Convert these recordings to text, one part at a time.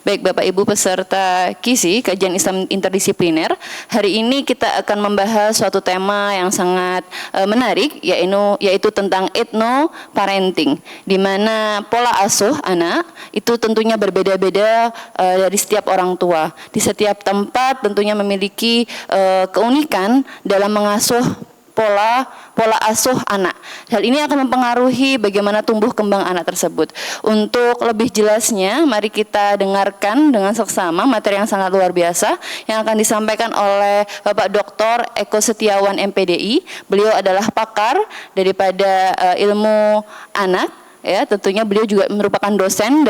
Baik Bapak Ibu peserta KISI, Kajian Islam Interdisipliner, hari ini kita akan membahas suatu tema yang sangat menarik, yaitu tentang ethno-parenting, di mana pola asuh anak itu tentunya berbeda-beda dari setiap orang tua. Di setiap tempat tentunya memiliki keunikan dalam mengasuh pola asuh anak. Hal ini akan mempengaruhi bagaimana tumbuh kembang anak tersebut. Untuk lebih jelasnya, mari kita dengarkan dengan seksama materi yang sangat luar biasa yang akan disampaikan oleh Bapak Dr. Eko Setiawan MPDI. Beliau adalah pakar daripada ilmu anak. Ya, tentunya beliau juga merupakan dosen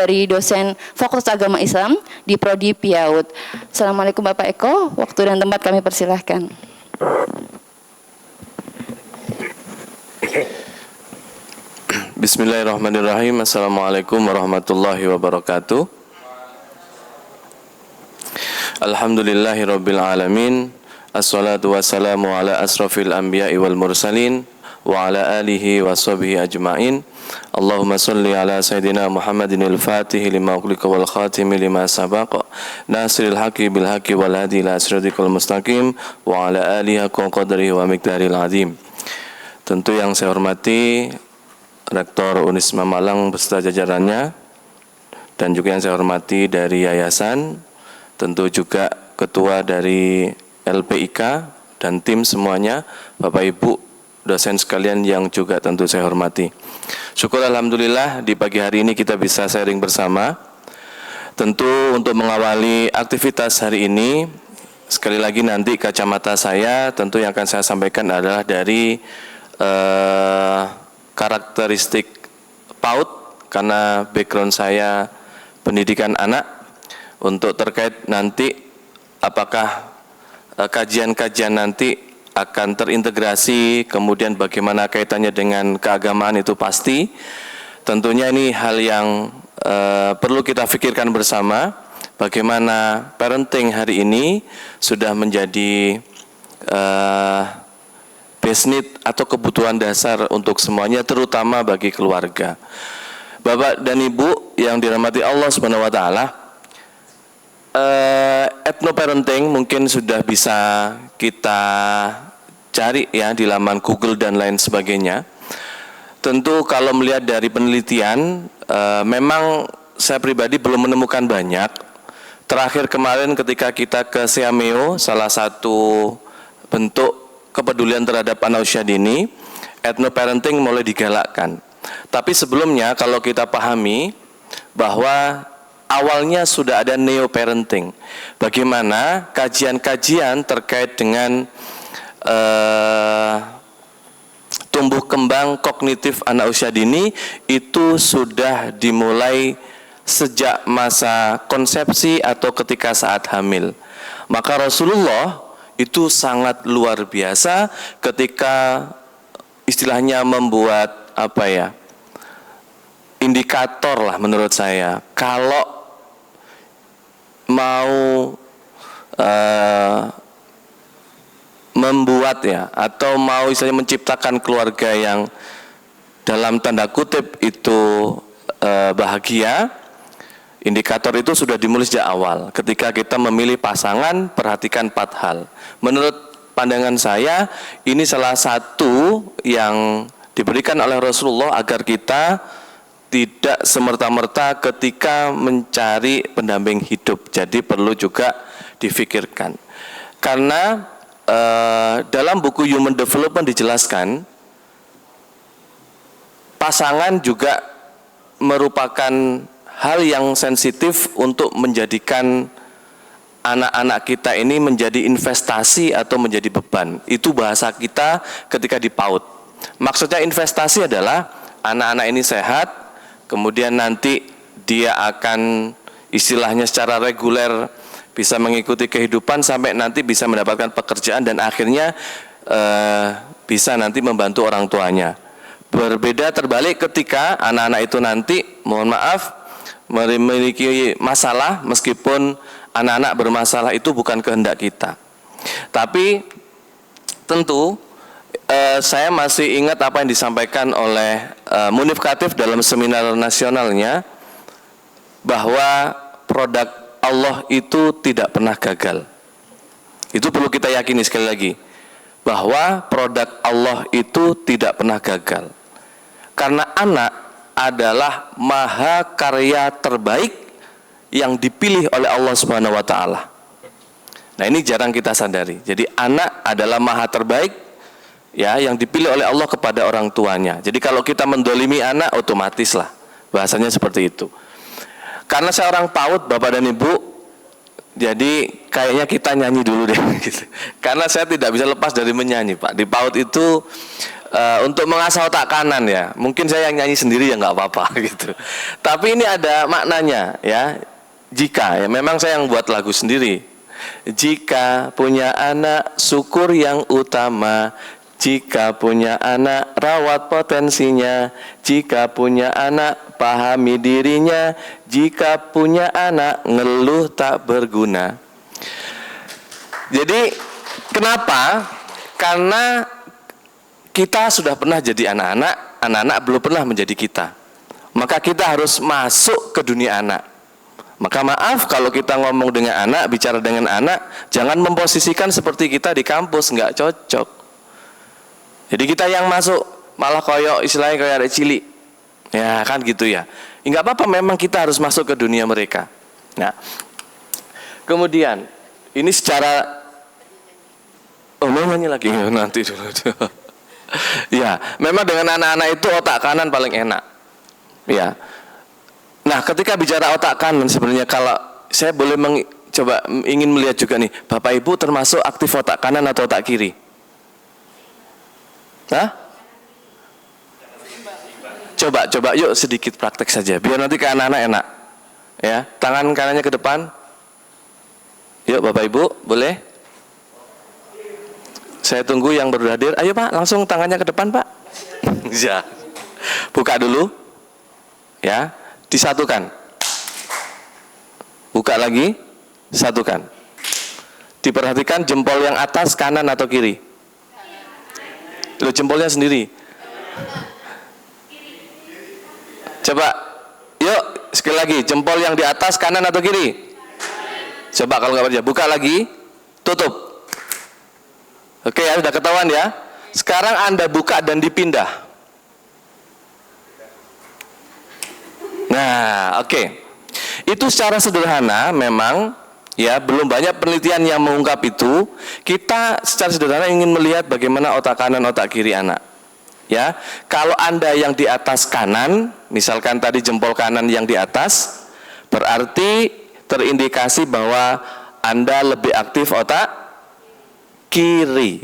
Fakultas Agama Islam di Prodi PIAUD. Assalamualaikum Bapak Eko, waktu dan tempat kami persilahkan. Bismillahirrahmanirrahim. Assalamualaikum warahmatullahi wabarakatuh. Alhamdulillahirabbil alamin. Assalatu wassalamu ala asrafil anbiya'i wal mursalin wa ala alihi wa sahbihi ajma'in. Allahumma salli ala sayyidina Muhammadin al-Fatih lima ughliqa wal khatimi lima sabaqa nasiril haqqi bil haqqi wal hadi ila siratikal mustaqim wa ala alihi haqqa qadrihi wa miqdaril azim. Tentu yang saya hormati Rektor Unisma Malang beserta jajarannya, dan juga yang saya hormati dari yayasan, tentu juga ketua dari LPIK dan tim semuanya, Bapak Ibu dosen sekalian yang juga tentu saya hormati. Syukur alhamdulillah di pagi hari ini kita bisa sharing bersama. Tentu untuk mengawali aktivitas hari ini, sekali lagi nanti kacamata saya tentu yang akan saya sampaikan adalah dari karakteristik PAUD, karena background saya pendidikan anak. Untuk terkait nanti apakah kajian-kajian nanti akan terintegrasi, kemudian bagaimana kaitannya dengan keagamaan, itu pasti. Tentunya ini hal yang perlu kita pikirkan bersama, bagaimana parenting hari ini sudah menjadi basic need atau kebutuhan dasar untuk semuanya, terutama bagi keluarga. Bapak dan Ibu yang dirahmati Allah Subhanahu wa taala, ethno-parenting mungkin sudah bisa kita cari ya di laman Google dan lain sebagainya. Tentu kalau melihat dari penelitian, memang saya pribadi belum menemukan banyak. Terakhir kemarin ketika kita ke Siameo, salah satu bentuk kepedulian terhadap anak usia dini, ethno-parenting mulai digalakkan. Tapi sebelumnya kalau kita pahami bahwa awalnya sudah ada neo-parenting. Bagaimana kajian-kajian terkait dengan tumbuh kembang kognitif anak usia dini itu sudah dimulai sejak masa konsepsi atau ketika saat hamil. Maka Rasulullah itu sangat luar biasa ketika istilahnya membuat indikator lah menurut saya. Kalau mau membuat atau mau istilahnya menciptakan keluarga yang dalam tanda kutip itu bahagia, indikator itu sudah dimulai sejak awal. Ketika kita memilih pasangan, perhatikan 4 hal. Menurut pandangan saya, ini salah satu yang diberikan oleh Rasulullah agar kita tidak semerta-merta ketika mencari pendamping hidup. Jadi perlu juga difikirkan. Karena dalam buku Human Development dijelaskan, pasangan juga merupakan hal yang sensitif untuk menjadikan anak-anak kita ini menjadi investasi atau menjadi beban. Itu bahasa kita ketika di PAUD. Maksudnya investasi adalah anak-anak ini sehat, kemudian nanti dia akan istilahnya secara reguler bisa mengikuti kehidupan sampai nanti bisa mendapatkan pekerjaan dan akhirnya bisa nanti membantu orang tuanya. Berbeda terbalik ketika anak-anak itu nanti, mohon maaf, memiliki masalah, meskipun anak-anak bermasalah itu bukan kehendak kita. Tapi tentu saya masih ingat apa yang disampaikan oleh Munif Khatib dalam seminar nasionalnya, bahwa produk Allah itu tidak pernah gagal. Itu perlu kita yakini sekali lagi, bahwa produk Allah itu tidak pernah gagal. Karena anak adalah mahakarya terbaik yang dipilih oleh Allah Subhanahu wa taala. Nah, ini jarang kita sadari. Jadi anak adalah maha terbaik ya yang dipilih oleh Allah kepada orang tuanya. Jadi kalau kita mendolimi anak, otomatis lah bahasanya seperti itu. Karena saya orang PAUD, Bapak dan Ibu, jadi kayaknya kita nyanyi dulu deh gitu. Karena saya tidak bisa lepas dari menyanyi, Pak. Di PAUD itu untuk mengasah otak kanan ya. Mungkin saya yang nyanyi sendiri ya nggak apa-apa gitu. Tapi ini ada maknanya ya. Jika ya memang saya yang buat lagu sendiri. Jika punya anak, syukur yang utama. Jika punya anak, rawat potensinya. Jika punya anak, pahami dirinya. Jika punya anak, ngeluh tak berguna. Jadi kenapa? Karena kita sudah pernah jadi anak-anak, anak-anak belum pernah menjadi kita. Maka kita harus masuk ke dunia anak. Maka maaf kalau kita ngomong dengan anak, bicara dengan anak, jangan memposisikan seperti kita di kampus, nggak cocok. Jadi kita yang masuk malah koyok istilahnya kayak ada cilik. Ya kan gitu ya. Enggak apa-apa, memang kita harus masuk ke dunia mereka. Nah, kemudian ini secara mau nyanyi lagi nanti dulu. Ya, memang dengan anak-anak itu otak kanan paling enak. Ya. Nah, ketika bicara otak kanan sebenarnya kalau saya boleh coba ingin melihat juga nih, Bapak Ibu termasuk aktif otak kanan atau otak kiri? Hah? Coba yuk sedikit praktek saja biar nanti ke anak-anak enak. Ya, tangan kanannya ke depan. Yuk Bapak Ibu, boleh? Saya tunggu yang baru hadir. Ayo Pak, langsung tangannya ke depan Pak. Ya. Buka dulu. Ya, disatukan. Buka lagi, satukan. Diperhatikan jempol yang atas kanan atau kiri? Loh, jempolnya sendiri. Coba, yuk sekali lagi, jempol yang di atas kanan atau kiri? Coba kalau nggak kerja, buka lagi, tutup. Oke ya, sudah ketahuan ya. Sekarang Anda buka dan dipindah. Nah, oke. Itu secara sederhana memang ya belum banyak penelitian yang mengungkap itu. Kita secara sederhana ingin melihat bagaimana otak kanan, otak kiri anak. Ya, kalau Anda yang di atas kanan, misalkan tadi jempol kanan yang di atas, berarti terindikasi bahwa Anda lebih aktif otak kiri.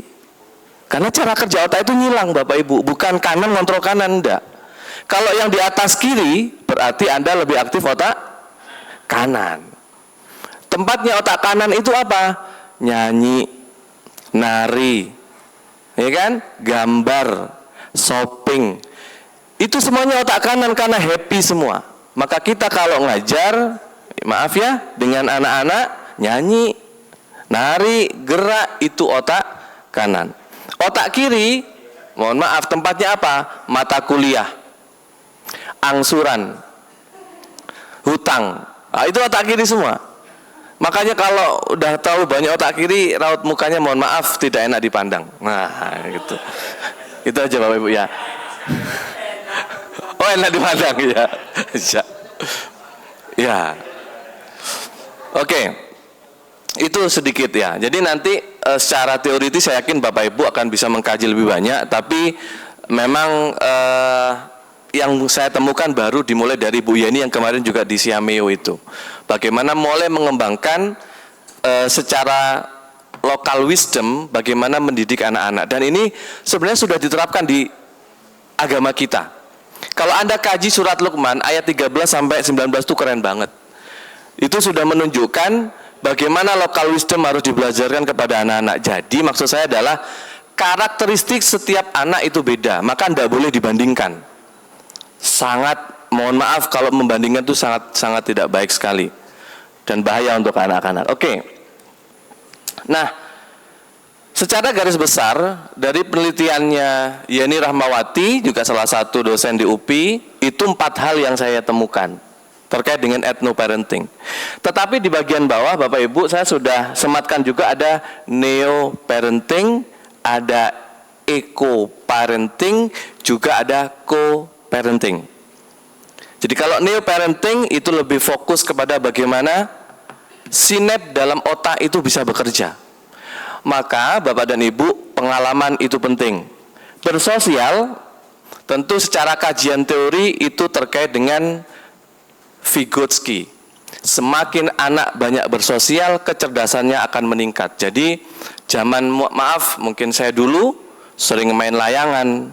Karena cara kerja otak itu nyilang Bapak Ibu, bukan kanan ngontrol kanan, enggak. Kalau yang di atas kiri, berarti Anda lebih aktif otak kanan. Tempatnya otak kanan itu apa? Nyanyi, nari, ya kan? Gambar, shopping. Itu semuanya otak kanan karena happy semua. Maka kita kalau ngajar, maaf ya, dengan anak-anak, nyanyi, nari, gerak, itu otak kanan. Otak kiri, mohon maaf, tempatnya apa? Mata kuliah, angsuran, hutang. Nah, itu otak kiri semua. Makanya kalau udah tahu banyak otak kiri, raut mukanya mohon maaf tidak enak dipandang. Nah, gitu. Itu aja Bapak Ibu ya. Oh, enak dipandang ya. Ya. Oke. Itu sedikit ya. Jadi nanti secara teoritis saya yakin Bapak Ibu akan bisa mengkaji lebih banyak, tapi memang yang saya temukan baru dimulai dari Bu Yeni yang kemarin juga di Siameo itu. Bagaimana mulai mengembangkan secara local wisdom bagaimana mendidik anak-anak. Dan ini sebenarnya sudah diterapkan di agama kita. Kalau Anda kaji surat Luqman ayat 13 sampai 19 itu keren banget. Itu sudah menunjukkan bagaimana local wisdom harus dibelajarkan kepada anak-anak. Jadi maksud saya adalah karakteristik setiap anak itu beda, maka tidak boleh dibandingkan. Sangat mohon maaf kalau membandingkan itu sangat tidak baik sekali dan bahaya untuk anak-anak. Oke. Nah, secara garis besar dari penelitiannya Yeni Rahmawati, juga salah satu dosen di UPI, itu 4 hal yang saya temukan. terkait dengan ethno-parenting. Tetapi di bagian bawah Bapak Ibu saya sudah sematkan juga ada neo-parenting, ada eco-parenting, juga ada co-parenting. Jadi kalau neo-parenting itu lebih fokus kepada bagaimana sinap dalam otak itu bisa bekerja. Maka Bapak dan Ibu, pengalaman itu penting. Bersosial tentu secara kajian teori itu terkait dengan Vygotsky. Semakin anak banyak bersosial, kecerdasannya akan meningkat. Jadi zaman maaf, mungkin saya dulu sering main layangan,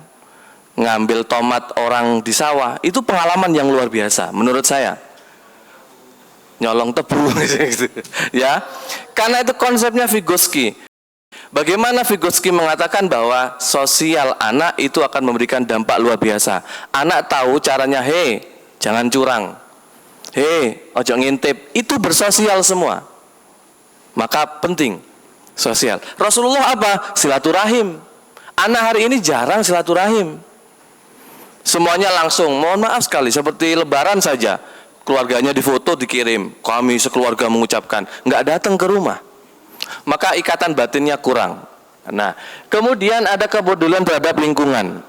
ngambil tomat orang di sawah. Itu pengalaman yang luar biasa menurut saya. Nyolong tebu gitu. Ya. Karena itu konsepnya Vygotsky. Bagaimana Vygotsky mengatakan bahwa sosial anak itu akan memberikan dampak luar biasa. Anak tahu caranya, jangan curang. Ojo ngintip, itu bersosial semua. Maka penting sosial. Rasulullah apa? Silaturahim. Anak hari ini jarang silaturahim. Semuanya langsung, mohon maaf sekali, seperti lebaran saja. Keluarganya difoto, dikirim. Kami sekeluarga mengucapkan, nggak datang ke rumah. Maka ikatan batinnya kurang. Nah, kemudian ada kebodohan terhadap lingkungan.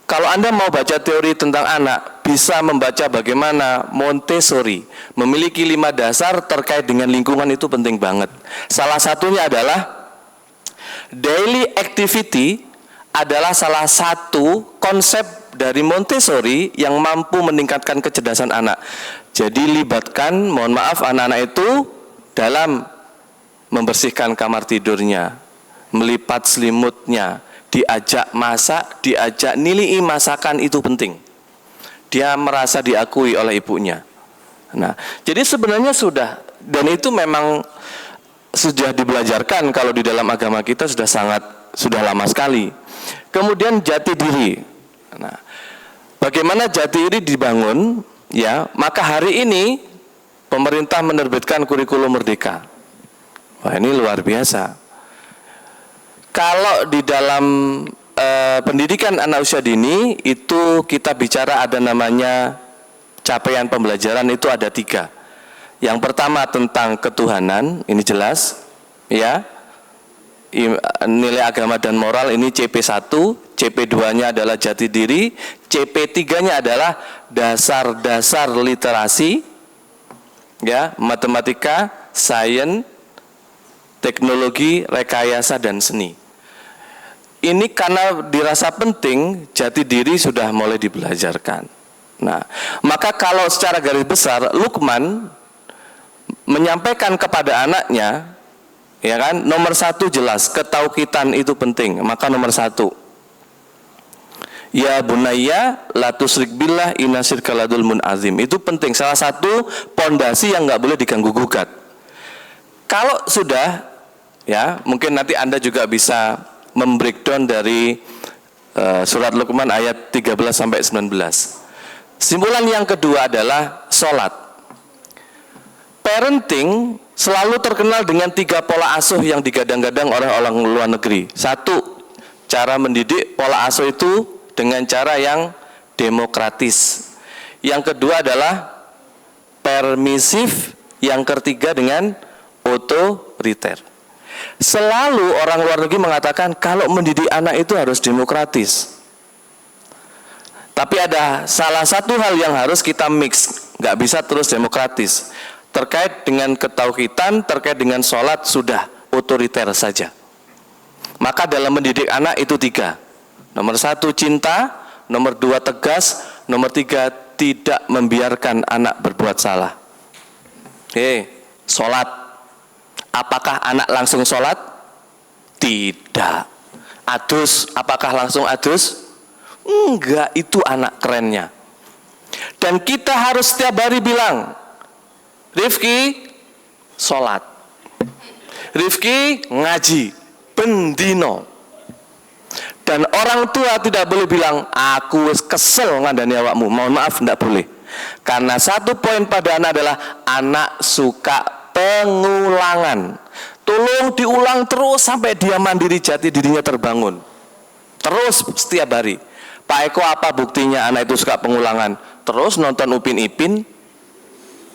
Kalau Anda mau baca teori tentang anak, bisa membaca bagaimana Montessori memiliki 5 dasar terkait dengan lingkungan, itu penting banget. Salah satunya adalah daily activity adalah salah satu konsep dari Montessori yang mampu meningkatkan kecerdasan anak. Jadi libatkan, mohon maaf, anak-anak itu dalam membersihkan kamar tidurnya, melipat selimutnya, diajak masak, diajak nilai masakan, itu penting. Dia merasa diakui oleh ibunya. Nah, jadi sebenarnya sudah, dan itu memang sudah dibelajarkan kalau di dalam agama kita sudah lama sekali. Kemudian jati diri. Nah, bagaimana jati diri dibangun? Ya, maka hari ini pemerintah menerbitkan kurikulum merdeka. Wah, ini luar biasa. Kalau di dalam pendidikan anak usia dini itu kita bicara ada namanya capaian pembelajaran, itu ada 3. Yang pertama tentang ketuhanan, ini jelas, ya. Nilai agama dan moral, ini CP1, CP2-nya adalah jati diri, CP3-nya adalah dasar-dasar literasi, ya, matematika, sains, teknologi, rekayasa, dan seni. Ini karena dirasa penting, jati diri sudah mulai dibelajarkan. Nah, maka kalau secara garis besar Luqman menyampaikan kepada anaknya, ya kan, nomor 1 jelas, ketauhidan itu penting. Maka nomor 1, ya bunayya la tusyrik billah inna syirka la dzulmun azim. Itu penting, salah satu pondasi yang nggak boleh diganggu gugat. Kalau sudah, ya, mungkin nanti Anda juga bisa membreakdown dari surat Luqman ayat 13 sampai 19. Simpulan yang kedua adalah sholat. Parenting selalu terkenal dengan 3 pola asuh yang digadang-gadang oleh orang luar negeri. 1, cara mendidik, pola asuh itu dengan cara yang demokratis. Yang kedua adalah permisif. Yang ketiga dengan otoriter. Selalu orang luar negeri mengatakan kalau mendidik anak itu harus demokratis. Tapi ada salah satu hal yang harus kita mix, nggak bisa terus demokratis. Terkait dengan ketauhidan, terkait dengan sholat, sudah otoriter saja. Maka dalam mendidik anak itu 3. Nomor 1 cinta, nomor 2 tegas, nomor 3 tidak membiarkan anak berbuat salah. Sholat. Apakah anak langsung sholat? Tidak. Adus, apakah langsung adus? Enggak, itu anak kerennya. Dan kita harus setiap hari bilang, Rifki sholat, Rifki ngaji, bendino. Dan orang tua tidak boleh bilang, aku kesel ngandani awakmu. Mohon maaf, tidak boleh. Karena satu poin pada anak adalah anak suka pengulangan. Tolong diulang terus sampai dia mandiri, jati dirinya terbangun. Terus setiap hari. Pak Eko, apa buktinya anak itu suka pengulangan? Terus nonton Upin Ipin,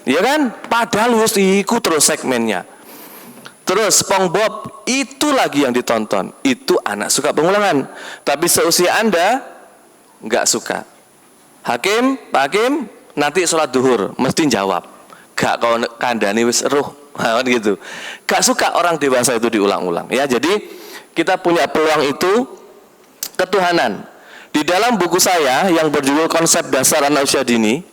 Ya kan? Padahal wis iku terus segmennya. Terus SpongeBob itu lagi yang ditonton. Itu anak suka pengulangan. Tapi seusia Anda nggak suka. Hakim, Pak Hakim, nanti sholat duhur mesti jawab. Gak kau kandani wis eruh, gitu. Gak suka orang dewasa itu diulang-ulang. Ya, jadi kita punya peluang itu ketuhanan. Di dalam buku saya yang berjudul Konsep Dasar Anak Usia Dini,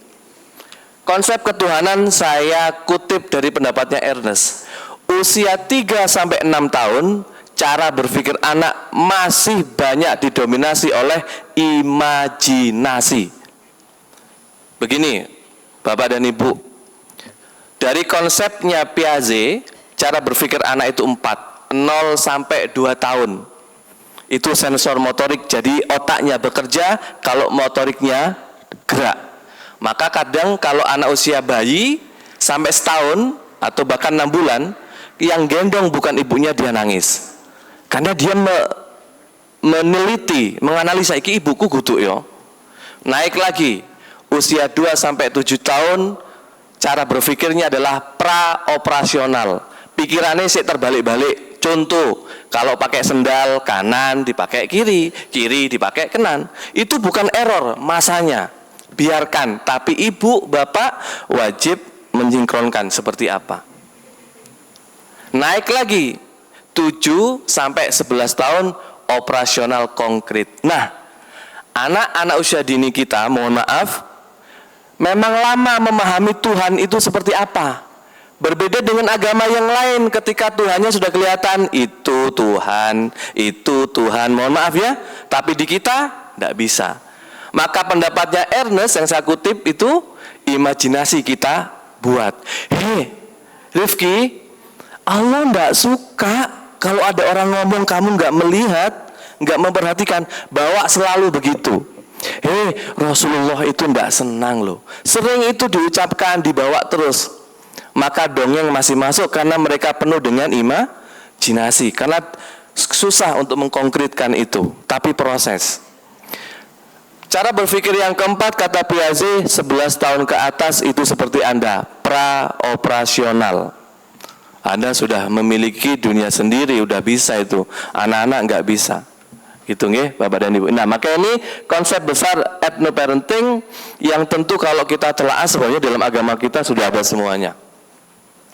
konsep ketuhanan saya kutip dari pendapatnya Ernest. Usia 3-6 tahun, cara berpikir anak masih banyak didominasi oleh imajinasi. Begini, Bapak dan Ibu, dari konsepnya Piaget, cara berpikir anak itu 4, 0 sampai 2 tahun. Itu sensor motorik, jadi otaknya bekerja kalau motoriknya gerak. Maka kadang kalau anak usia bayi sampai setahun atau bahkan 6 bulan, yang gendong bukan ibunya, dia nangis. Karena dia meneliti, menganalisa, iki ibuku kudu yo. Naik lagi, usia 2-7 tahun, cara berpikirnya adalah pra-operasional. Pikirannya sih terbalik-balik. Contoh, kalau pakai sendal kanan dipakai kiri, kiri dipakai kanan. Itu bukan error masanya. Biarkan, tapi ibu, bapak wajib mensinkronkan seperti apa. Naik lagi, 7-11 tahun operasional konkret. Nah, anak-anak usia dini kita, mohon maaf, memang lama memahami Tuhan itu seperti apa. Berbeda dengan agama yang lain, ketika Tuhannya sudah kelihatan, itu Tuhan, mohon maaf ya. Tapi di kita, tidak bisa. Maka pendapatnya Ernest yang saya kutip itu, imajinasi kita buat. Hei, Rifki, Allah tidak suka kalau ada orang ngomong kamu nggak melihat, nggak memperhatikan, bawa selalu begitu. Hei, Rasulullah itu tidak senang loh. Sering itu diucapkan, dibawa terus. Maka dongeng masih masuk karena mereka penuh dengan imajinasi. Karena susah untuk mengkonkretkan itu, tapi proses. Cara berpikir yang keempat, kata Piaget, 11 tahun ke atas itu seperti Anda, pra-operasional. Anda sudah memiliki dunia sendiri, udah bisa itu. Anak-anak nggak bisa. Gitu nggih, Bapak dan Ibu. Nah, maka ini konsep besar ethnoparenting yang tentu kalau kita telaah sebenarnya dalam agama kita sudah ada semuanya.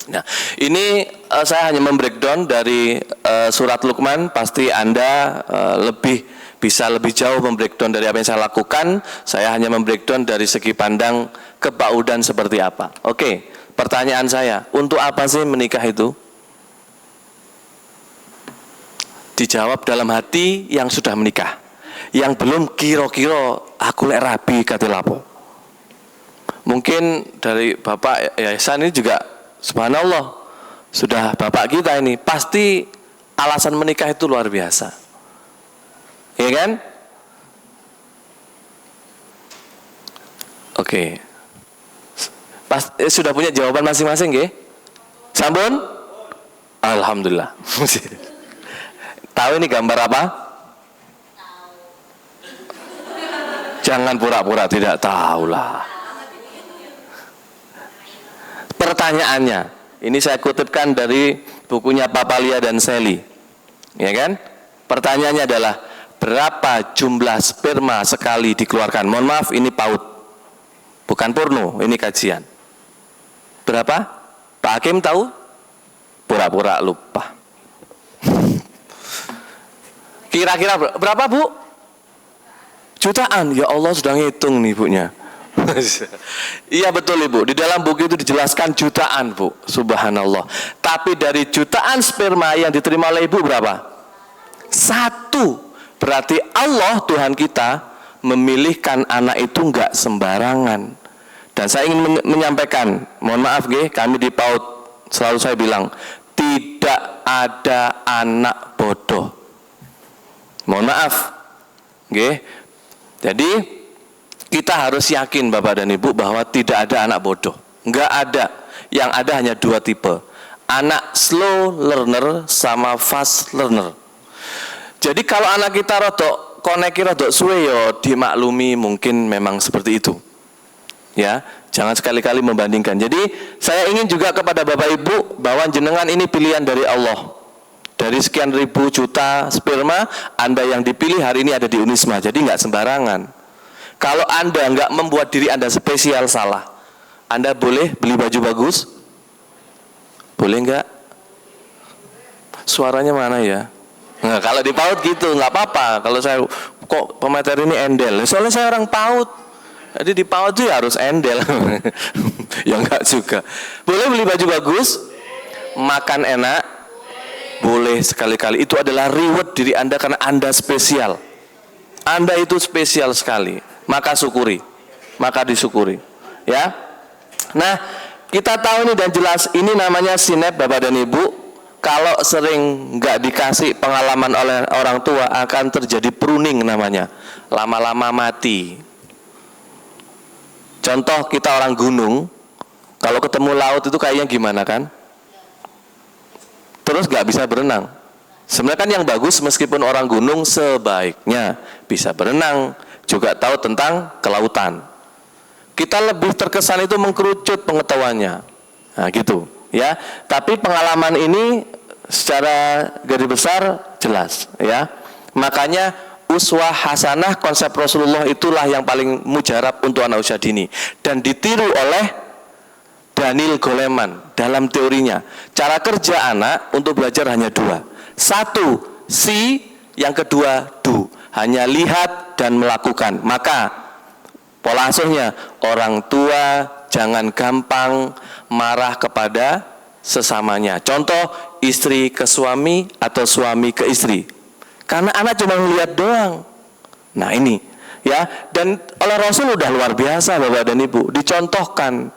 Nah, ini saya hanya membreakdown dari surat Luqman. Pasti Anda bisa lebih jauh membreakdown dari apa yang saya lakukan. Saya hanya membreakdown dari segi pandang kebaudan seperti apa. Oke. Pertanyaan saya, untuk apa sih menikah itu? Dijawab dalam hati yang sudah menikah. Yang belum kira-kira aku lek rabi kate lapo. Mungkin dari Bapak Yayasan ini juga subhanallah, sudah Bapak kita ini pasti alasan menikah itu luar biasa. Iya kan? Oke. Sudah punya jawaban masing-masing nggih? Sampun? Alhamdulillah. Tahu ini gambar apa? Jangan pura-pura tidak tahu lah. Pertanyaannya, ini saya kutipkan dari bukunya Papalia dan Sally. Ya kan? Pertanyaannya adalah, berapa jumlah sperma sekali dikeluarkan? Mohon maaf, ini PAUD. Bukan porno, ini kajian. Berapa? Pak Hakim tahu? Pura-pura lupa. Kira-kira berapa, Bu? Jutaan. Ya Allah, sudah ngitung nih ibunya. Iya betul Ibu. Di dalam buku itu dijelaskan jutaan, Bu. Subhanallah. Tapi dari jutaan sperma yang diterima oleh Ibu berapa? 1. Berarti Allah Tuhan kita memilihkan anak itu enggak sembarangan. Dan saya ingin menyampaikan, mohon maaf nggih, kami di PAUD selalu saya bilang, tidak ada anak bodoh. Mohon maaf, nggih. Jadi kita harus yakin Bapak dan Ibu bahwa tidak ada anak bodoh. Enggak ada. Yang ada hanya 2 tipe. Anak slow learner sama fast learner. Jadi kalau anak kita rodok koneki rodok suwe yo dimaklumi, mungkin memang seperti itu. Ya, jangan sekali-kali membandingkan. Jadi saya ingin juga kepada Bapak Ibu bahwa jenengan ini pilihan dari Allah. Dari sekian ribu juta sperma, Anda yang dipilih hari ini ada di Unisma. Jadi nggak sembarangan. Kalau Anda nggak membuat diri Anda spesial, salah. Anda boleh beli baju bagus? Boleh nggak? Suaranya mana ya? Nah, kalau di PAUD gitu nggak apa-apa. Kalau saya kok pemateri ini endel, soalnya saya orang PAUD. Jadi di PAUD itu ya harus endel. Ya enggak juga. Boleh beli baju bagus, makan enak, boleh sekali-kali. Itu adalah reward diri Anda karena Anda spesial. Anda itu spesial sekali. Maka syukuri, maka disyukuri. Ya. Nah, kita tahu nih dan jelas ini namanya sinep Bapak dan Ibu. Kalau sering nggak dikasih pengalaman oleh orang tua akan terjadi pruning namanya. Lama-lama mati. Contoh kita orang gunung, kalau ketemu laut itu kayaknya gimana kan? Terus gak bisa berenang. Sebenarnya kan yang bagus meskipun orang gunung sebaiknya bisa berenang, juga tahu tentang kelautan. Kita lebih terkesan itu mengkerucut pengetahuannya. Nah gitu ya. Tapi pengalaman ini secara garis besar jelas ya. Makanya uswah hasanah konsep Rasulullah itulah yang paling mujarab untuk anak usia dini dan ditiru oleh Daniel Goleman dalam teorinya. Cara kerja anak untuk belajar hanya dua. Satu, see, yang kedua, do. Hanya lihat dan melakukan. Maka pola asuhnya, orang tua jangan gampang marah kepada sesamanya. Contoh, istri ke suami atau suami ke istri. Karena anak cuma melihat doang. Nah ini ya, dan oleh Rasul udah luar biasa Bapak dan Ibu, dicontohkan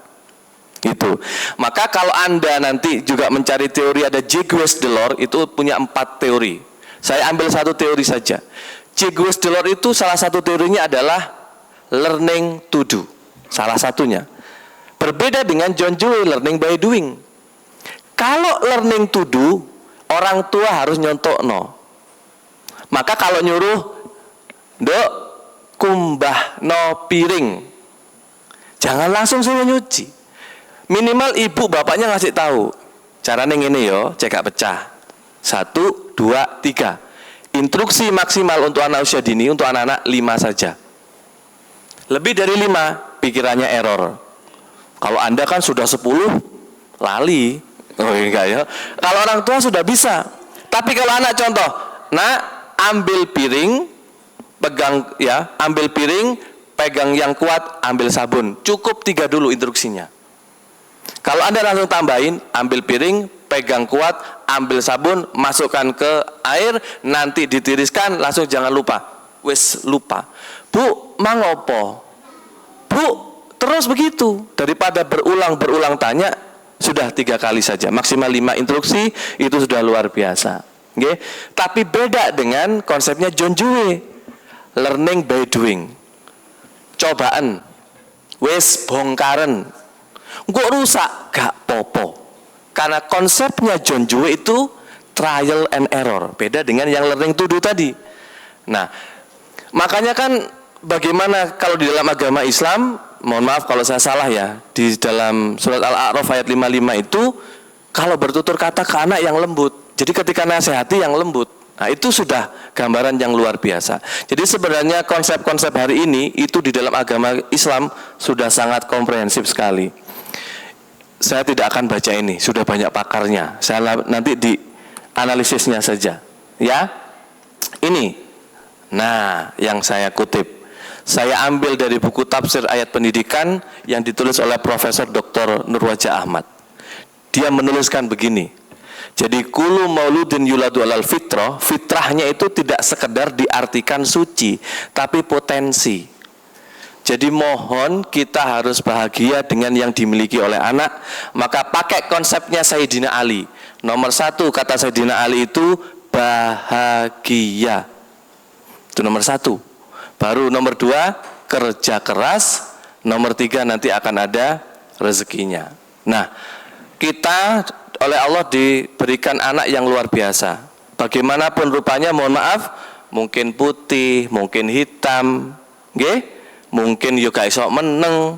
itu. Maka kalau Anda nanti juga mencari teori, ada Jacques Delors itu punya 4 teori. Saya ambil satu teori saja. Jacques Delors itu salah satu teorinya adalah learning to do. Salah satunya. Berbeda dengan John Dewey, learning by doing. Kalau learning to do, orang tua harus nyontokno. Maka kalau nyuruh, Dok, kumbah no piring, jangan langsung suruh nyuci. Minimal ibu bapaknya ngasih tahu. Caranya ngene yo, cekak pecah. 1, 2, 3. Instruksi maksimal untuk anak usia dini, untuk anak-anak 5 saja. Lebih dari 5, pikirannya error. Kalau Anda kan sudah 10, lali. Oh enggak ya. Kalau orang tua sudah bisa. Tapi kalau anak contoh, nak, ambil piring, pegang ya, ambil piring, pegang yang kuat, ambil sabun. Cukup 3 dulu instruksinya. Kalau Anda langsung tambahin, ambil piring, pegang kuat, ambil sabun, masukkan ke air, nanti ditiriskan, langsung jangan lupa. Wes lupa. Bu, mangopo? Bu, terus begitu. Daripada berulang-berulang tanya, sudah 3 kali saja. Maksimal 5 instruksi, itu sudah luar biasa. Okay. Tapi beda dengan konsepnya John Dewey, learning by doing. Cobaan, wes bongkaren, kok rusak, gak popo. Karena konsepnya John Dewey itu trial and error, beda dengan yang learning to do tadi. Nah, makanya kan bagaimana kalau di dalam agama Islam, mohon maaf kalau saya salah ya, di dalam surat Al-A'raf ayat 55 itu, kalau bertutur kata ke anak yang lembut. Jadi ketika nasihati yang lembut. Nah itu sudah gambaran yang luar biasa. Jadi sebenarnya konsep-konsep hari ini itu di dalam agama Islam sudah sangat komprehensif sekali. Saya tidak akan baca ini, sudah banyak pakarnya. Saya nanti di analisisnya saja. Ya, ini. Nah, yang saya kutip. Saya ambil dari buku tafsir ayat pendidikan yang ditulis oleh Profesor Dr. Nurwajah Ahmad. Dia menuliskan begini. Jadi kulu mauludin yuladu alal fitrah, fitrahnya itu tidak sekedar diartikan suci, tapi potensi. Jadi mohon kita harus bahagia dengan yang dimiliki oleh anak. Maka pakai konsepnya Sayyidina Ali. Nomor 1 kata Sayyidina Ali itu bahagia. Itu nomor 1. Baru nomor 2 kerja keras. Nomor 3 nanti akan ada rezekinya. Nah, kita oleh Allah diberikan anak yang luar biasa. Bagaimanapun rupanya, mohon maaf, mungkin putih, mungkin hitam, nggih, mungkin juga iso meneng,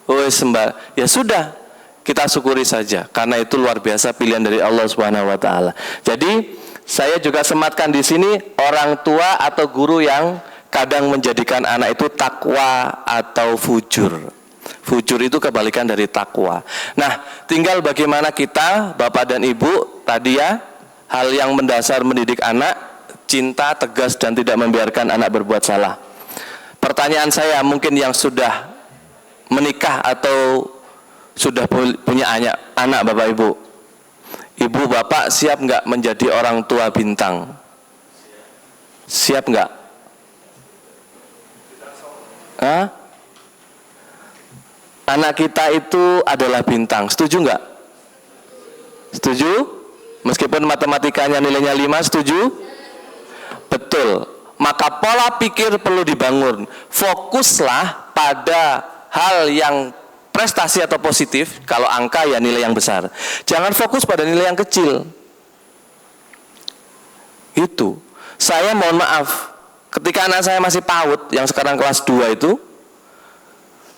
wes Mbak, ya sudah, kita syukuri saja karena itu luar biasa pilihan dari Allah Subhanahu wa taala. Jadi saya juga sematkan di sini orang tua atau guru yang kadang menjadikan anak itu takwa atau fujur. Fujur itu kebalikan dari takwa. Nah, tinggal bagaimana kita, Bapak dan Ibu, tadi ya, hal yang mendasar mendidik anak, cinta, tegas, dan tidak membiarkan anak berbuat salah. Pertanyaan saya, mungkin yang sudah menikah atau sudah punya anak Bapak Ibu, Ibu Bapak siap nggak menjadi orang tua bintang? Siap nggak? Hah? Anak kita itu adalah bintang, setuju nggak? Setuju? Meskipun matematikanya nilainya 5, setuju? Betul. Maka pola pikir perlu dibangun. Fokuslah pada hal yang prestasi atau positif. Kalau angka ya nilai yang besar. Jangan fokus pada nilai yang kecil. Itu. Saya mohon maaf, ketika anak saya masih PAUD, yang sekarang kelas 2 itu,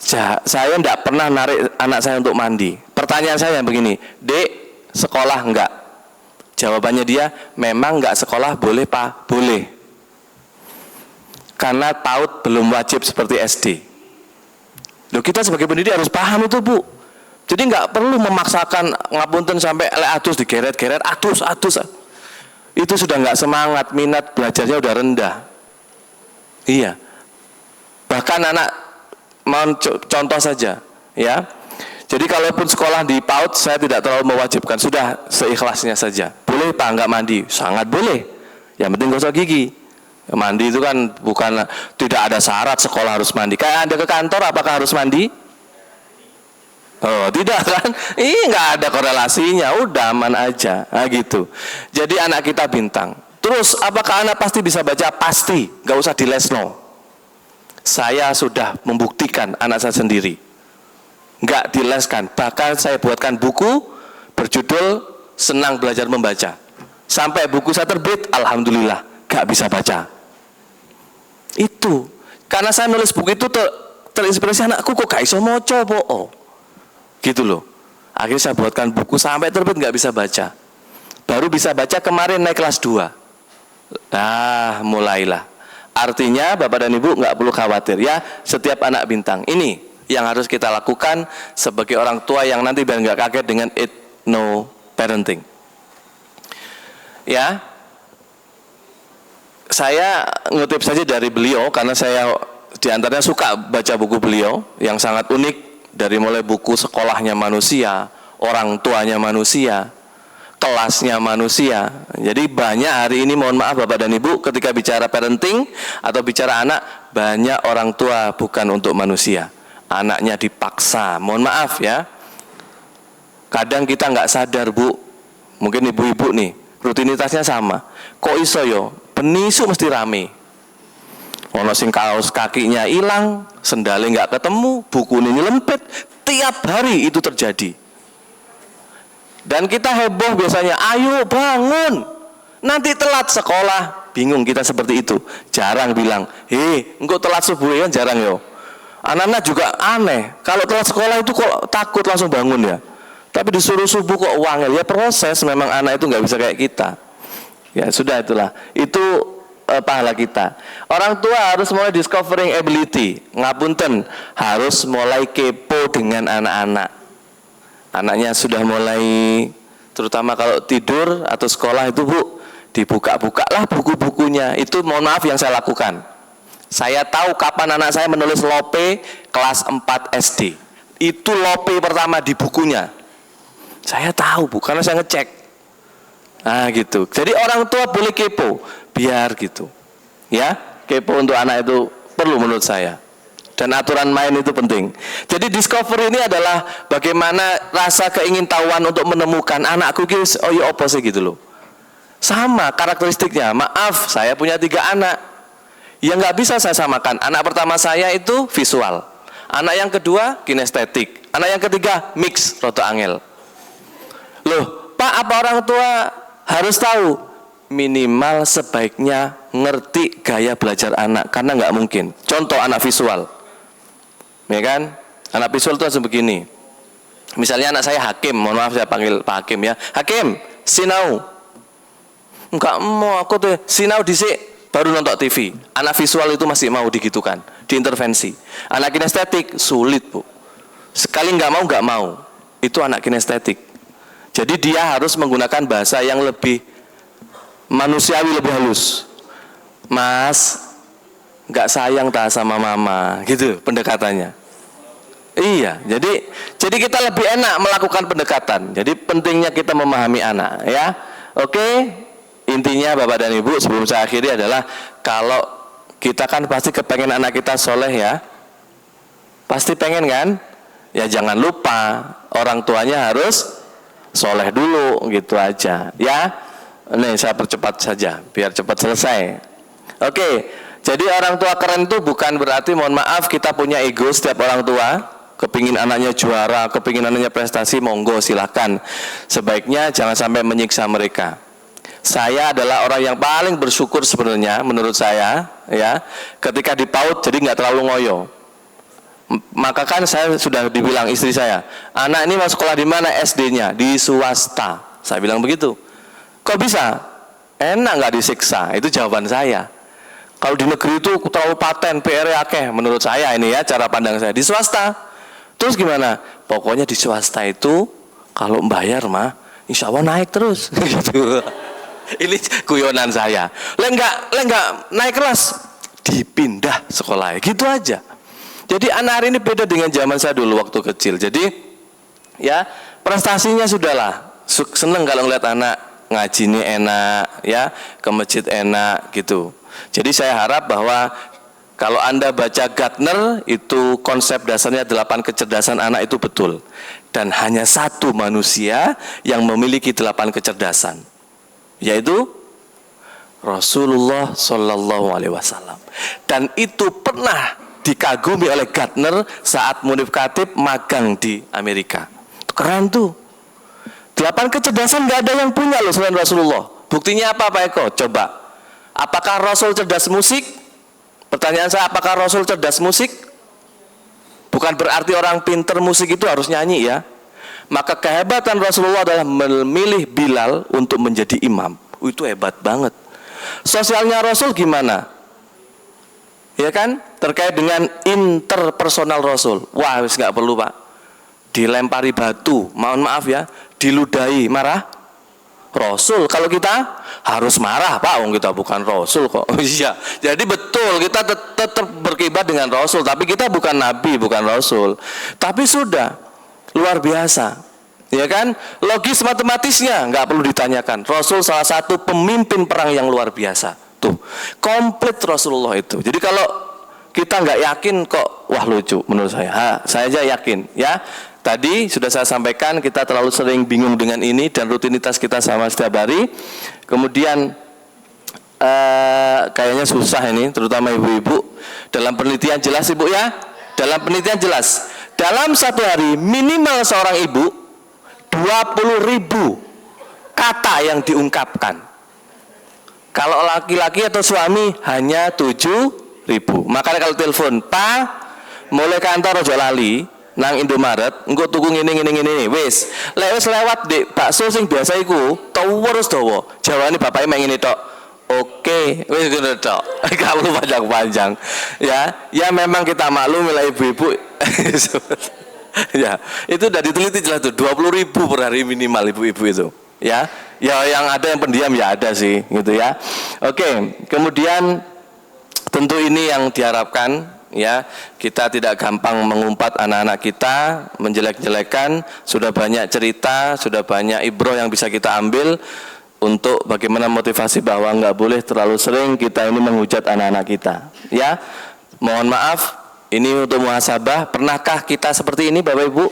saya tidak pernah narik anak saya untuk mandi. Pertanyaan saya begini, Dek, sekolah enggak? Jawabannya dia, memang enggak sekolah, boleh Pak? Boleh. Karena PAUD belum wajib seperti SD. Loh, kita sebagai pendidik harus paham itu, Bu. Jadi enggak perlu memaksakan ngapunten sampai atus digeret-geret, atus. Itu sudah enggak semangat, minat belajarnya udah rendah. Iya. Bahkan anak, contoh saja, ya. Jadi kalaupun sekolah di PAUD, saya tidak terlalu mewajibkan, sudah seikhlasnya saja. Boleh Pak enggak mandi? Sangat boleh. Yang penting gosok gigi. Mandi itu kan bukan, tidak ada syarat sekolah harus mandi. Kayak Anda ke kantor, apakah harus mandi? Oh, tidak kan? Nggak ada korelasinya, udah aman aja. Nah, gitu. Jadi anak kita bintang. Terus, apakah anak pasti bisa baca? Pasti, nggak usah dilesno. Saya sudah membuktikan anak saya sendiri. Nggak dileskan. Bahkan saya buatkan buku berjudul Senang Belajar Membaca. Sampai buku saya terbit, alhamdulillah, nggak bisa baca. Itu. Karena saya nulis buku itu terinspirasi anakku, kok gak iso moco, po. Gitu loh. Akhirnya saya buatkan buku sampai terbit nggak bisa baca. Baru bisa baca kemarin naik kelas 2. Nah, mulailah. Artinya Bapak dan Ibu nggak perlu khawatir ya, setiap anak bintang. Ini yang harus kita lakukan sebagai orang tua yang nanti biar nggak kaget dengan ethno parenting. Ya, saya ngutip saja dari beliau karena saya diantaranya suka baca buku beliau yang sangat unik, dari mulai buku Sekolahnya Manusia, Orang Tuanya Manusia, Kelasnya Manusia. Jadi banyak hari ini, mohon maaf Bapak dan Ibu, ketika bicara parenting atau bicara anak, banyak orang tua bukan untuk manusia. Anaknya dipaksa, mohon maaf ya. Kadang kita nggak sadar, Bu. Mungkin ibu-ibu nih, rutinitasnya sama. Kok iso yo? Benisu mesti rame. Ono sing kaos kakinya hilang, sendalnya nggak ketemu, buku ini lempet. Tiap hari itu terjadi. Dan kita heboh biasanya, ayo bangun, nanti telat sekolah. Bingung kita seperti itu. Jarang bilang, engkau telat subuh ya, jarang yo. Anak-anak juga aneh, kalau telat sekolah itu kok takut langsung bangun ya. Tapi disuruh subuh kok wangel, ya proses, memang anak itu nggak bisa kayak kita. Ya sudah, itulah, itu pahala kita. Orang tua harus mulai discovering ability. Ngapunten, harus mulai kepo dengan anak-anak. Anaknya sudah mulai, terutama kalau tidur atau sekolah itu, Bu, dibuka-bukalah buku-bukunya. Itu mohon maaf yang saya lakukan. Saya tahu kapan anak saya menulis lope kelas 4 SD. Itu lope pertama di bukunya. Saya tahu, Bu, karena saya ngecek. Nah gitu. Jadi orang tua boleh kepo, biar gitu. Ya, kepo untuk anak itu perlu menurut saya. Dan aturan main itu penting. Jadi discovery ini adalah bagaimana rasa keingintahuan untuk menemukan anakku ki oh ya apa sih gitu loh. Sama karakteristiknya. Maaf, saya punya 3 anak. Yang nggak bisa saya samakan. Anak pertama saya itu visual. Anak yang kedua kinestetik. Anak yang ketiga mix, roto angel. Loh, Pak, apa orang tua harus tahu? Minimal sebaiknya ngerti gaya belajar anak, karena nggak mungkin. Contoh anak visual, ya kan? Anak visual itu langsung begini. Misalnya anak saya Hakim, mohon maaf saya panggil Pak Hakim ya. Hakim, sinau. Enggak mau, aku tuh sinau dhisik baru nonton TV. Anak visual itu masih mau digitukan, diintervensi. Anak kinestetik sulit, Bu. Sekali nggak mau. Itu anak kinestetik. Jadi dia harus menggunakan bahasa yang lebih manusiawi, lebih halus. Mas, nggak sayang tak sama mama, gitu pendekatannya. Iya, jadi kita lebih enak melakukan pendekatan. Jadi pentingnya kita memahami anak, ya. Oke, intinya Bapak dan Ibu sebelum saya akhiri adalah kalau kita kan pasti kepengen anak kita soleh ya, pasti pengen kan? Ya jangan lupa orang tuanya harus soleh dulu, gitu aja, ya. Nih saya percepat saja biar cepat selesai. Oke, jadi orang tua keren itu bukan berarti, mohon maaf, kita punya ego setiap orang tua. Kepingin anaknya juara, kepingin anaknya prestasi, monggo silahkan. Sebaiknya jangan sampai menyiksa mereka. Saya adalah orang yang paling bersyukur sebenarnya menurut saya, ya, ketika di PAUD jadi nggak terlalu ngoyo. Maka kan saya sudah dibilang istri saya, anak ini masuk sekolah di mana? SD-nya di swasta. Saya bilang begitu. Kok bisa? Enak nggak disiksa? Itu jawaban saya. Kalau di negeri itu terlalu paten, PR-nya akeh menurut saya ini ya, cara pandang saya. Di swasta. Terus gimana? Pokoknya di swasta itu kalau bayar mah insya Allah naik terus. Gitu. Ini guyonan saya. Lenggak naik kelas, dipindah sekolah, gitu aja. Jadi anak hari ini beda dengan zaman saya dulu waktu kecil. Jadi ya prestasinya sudahlah. Seneng kalau ngeliat anak ngaji ini enak, ya, ke masjid enak, gitu. Jadi saya harap bahwa kalau Anda baca Gartner, itu konsep dasarnya 8 kecerdasan anak itu betul. Dan hanya satu manusia yang memiliki 8 kecerdasan, yaitu Rasulullah Shallallahu Alaihi Wasallam. Dan itu pernah dikagumi oleh Gartner saat Munif Khatib magang di Amerika. Keren tuh. 8 kecerdasan nggak ada yang punya loh selain Rasulullah. Buktinya apa Pak Eko? Coba. Apakah Rasul cerdas musik? Pertanyaan saya, apakah Rasul cerdas musik? Bukan berarti orang pinter musik itu harus nyanyi ya. Maka kehebatan Rasulullah adalah memilih Bilal untuk menjadi imam. Itu hebat banget. Sosialnya Rasul gimana? Ya kan? Terkait dengan interpersonal Rasul. Wah, wis nggak perlu Pak. Dilempari batu, mohon maaf ya, diludahi, marah. Rasul, kalau kita harus marah Pak, wong kita bukan Rasul kok. Iya, jadi betul kita tetap berkibar dengan Rasul, tapi kita bukan Nabi, bukan Rasul. Tapi sudah luar biasa, ya kan? Logis matematisnya nggak perlu ditanyakan. Rasul salah satu pemimpin perang yang luar biasa. Tuh, komplit Rasulullah itu. Jadi kalau kita nggak yakin kok, wah lucu menurut saya. Saya aja yakin, ya. Tadi sudah saya sampaikan kita terlalu sering bingung dengan ini dan rutinitas kita sama setiap hari. Kemudian kayaknya susah ini, terutama ibu-ibu. Dalam penelitian jelas Ibu ya, dalam penelitian jelas, dalam satu hari minimal seorang ibu 20.000 kata yang diungkapkan. Kalau laki-laki atau suami hanya 7.000. Makanya kalau telepon, Pak, mulai kantor ojo lali nang Indomaret, engko tuku ngene wis. Lek wis lewat Dik, bakso sing biasa iku terus dawa. Jawane bapake mek ngene tok. Oke, wis ngono tok. Gak perlu panjang-panjang. Ya memang kita maklum lah ibu-ibu. Ya, itu udah diteliti jelas tuh 20.000 per hari minimal ibu-ibu itu. Ya yang ada yang pendiam ya ada sih, gitu ya. Oke, kemudian tentu ini yang diharapkan, ya, kita tidak gampang mengumpat anak-anak kita, menjelek-jelekan. Sudah banyak cerita, sudah banyak ibroh yang bisa kita ambil untuk bagaimana motivasi bahwa nggak boleh terlalu sering kita ini menghujat anak-anak kita. Ya, mohon maaf, ini untuk muhasabah. Pernahkah kita seperti ini Bapak Ibu?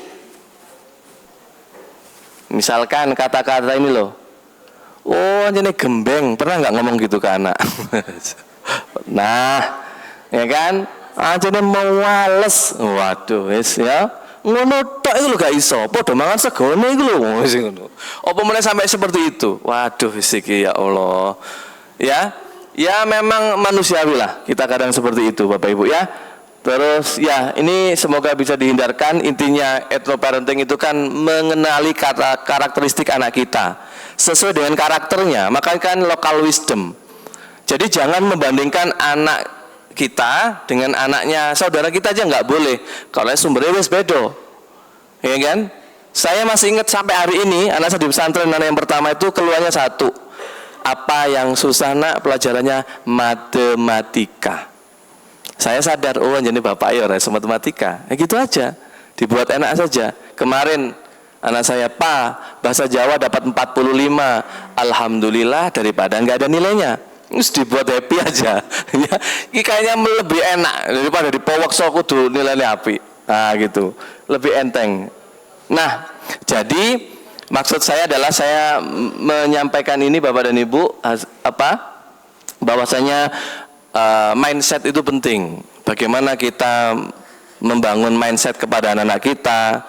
Misalkan kata-kata ini loh, oh ini gembeng, pernah nggak ngomong gitu ke anak? Nah, ya kan? Ajane males. Waduh, wis ya. Ngono tok iku lho gak iso. Padha mangan segone iku lho wis ngono. Apa meneh sampai seperti itu? Waduh, wis iki ya Allah. Ya. Ya memang manusiawi lah kita kadang seperti itu Bapak Ibu ya. Terus ya ini semoga bisa dihindarkan. Intinya ethnoparenting itu kan mengenali karakteristik anak kita sesuai dengan karakternya. Makanya kan local wisdom. Jadi jangan membandingkan anak kita dengan anaknya saudara kita aja nggak boleh. Kalau sumbernya wis bedo, ya kan? Saya masih ingat sampai hari ini anak saya di pesantren, anak yang pertama itu keluarnya satu. Apa yang susah nak? Pelajarannya matematika. Saya sadar, oh jadi bapak ya res matematika. Ya gitu aja, dibuat enak saja. Kemarin anak saya, Pak, bahasa Jawa dapat 45. Alhamdulillah daripada nggak ada nilainya. Terus dibuat happy aja. Ya, ini kayaknya lebih enak daripada di powok sok kudu nilainya api. Nah gitu, lebih enteng. Nah, jadi maksud saya adalah saya menyampaikan ini Bapak dan Ibu bahwasanya mindset itu penting. Bagaimana kita membangun mindset kepada anak-anak kita,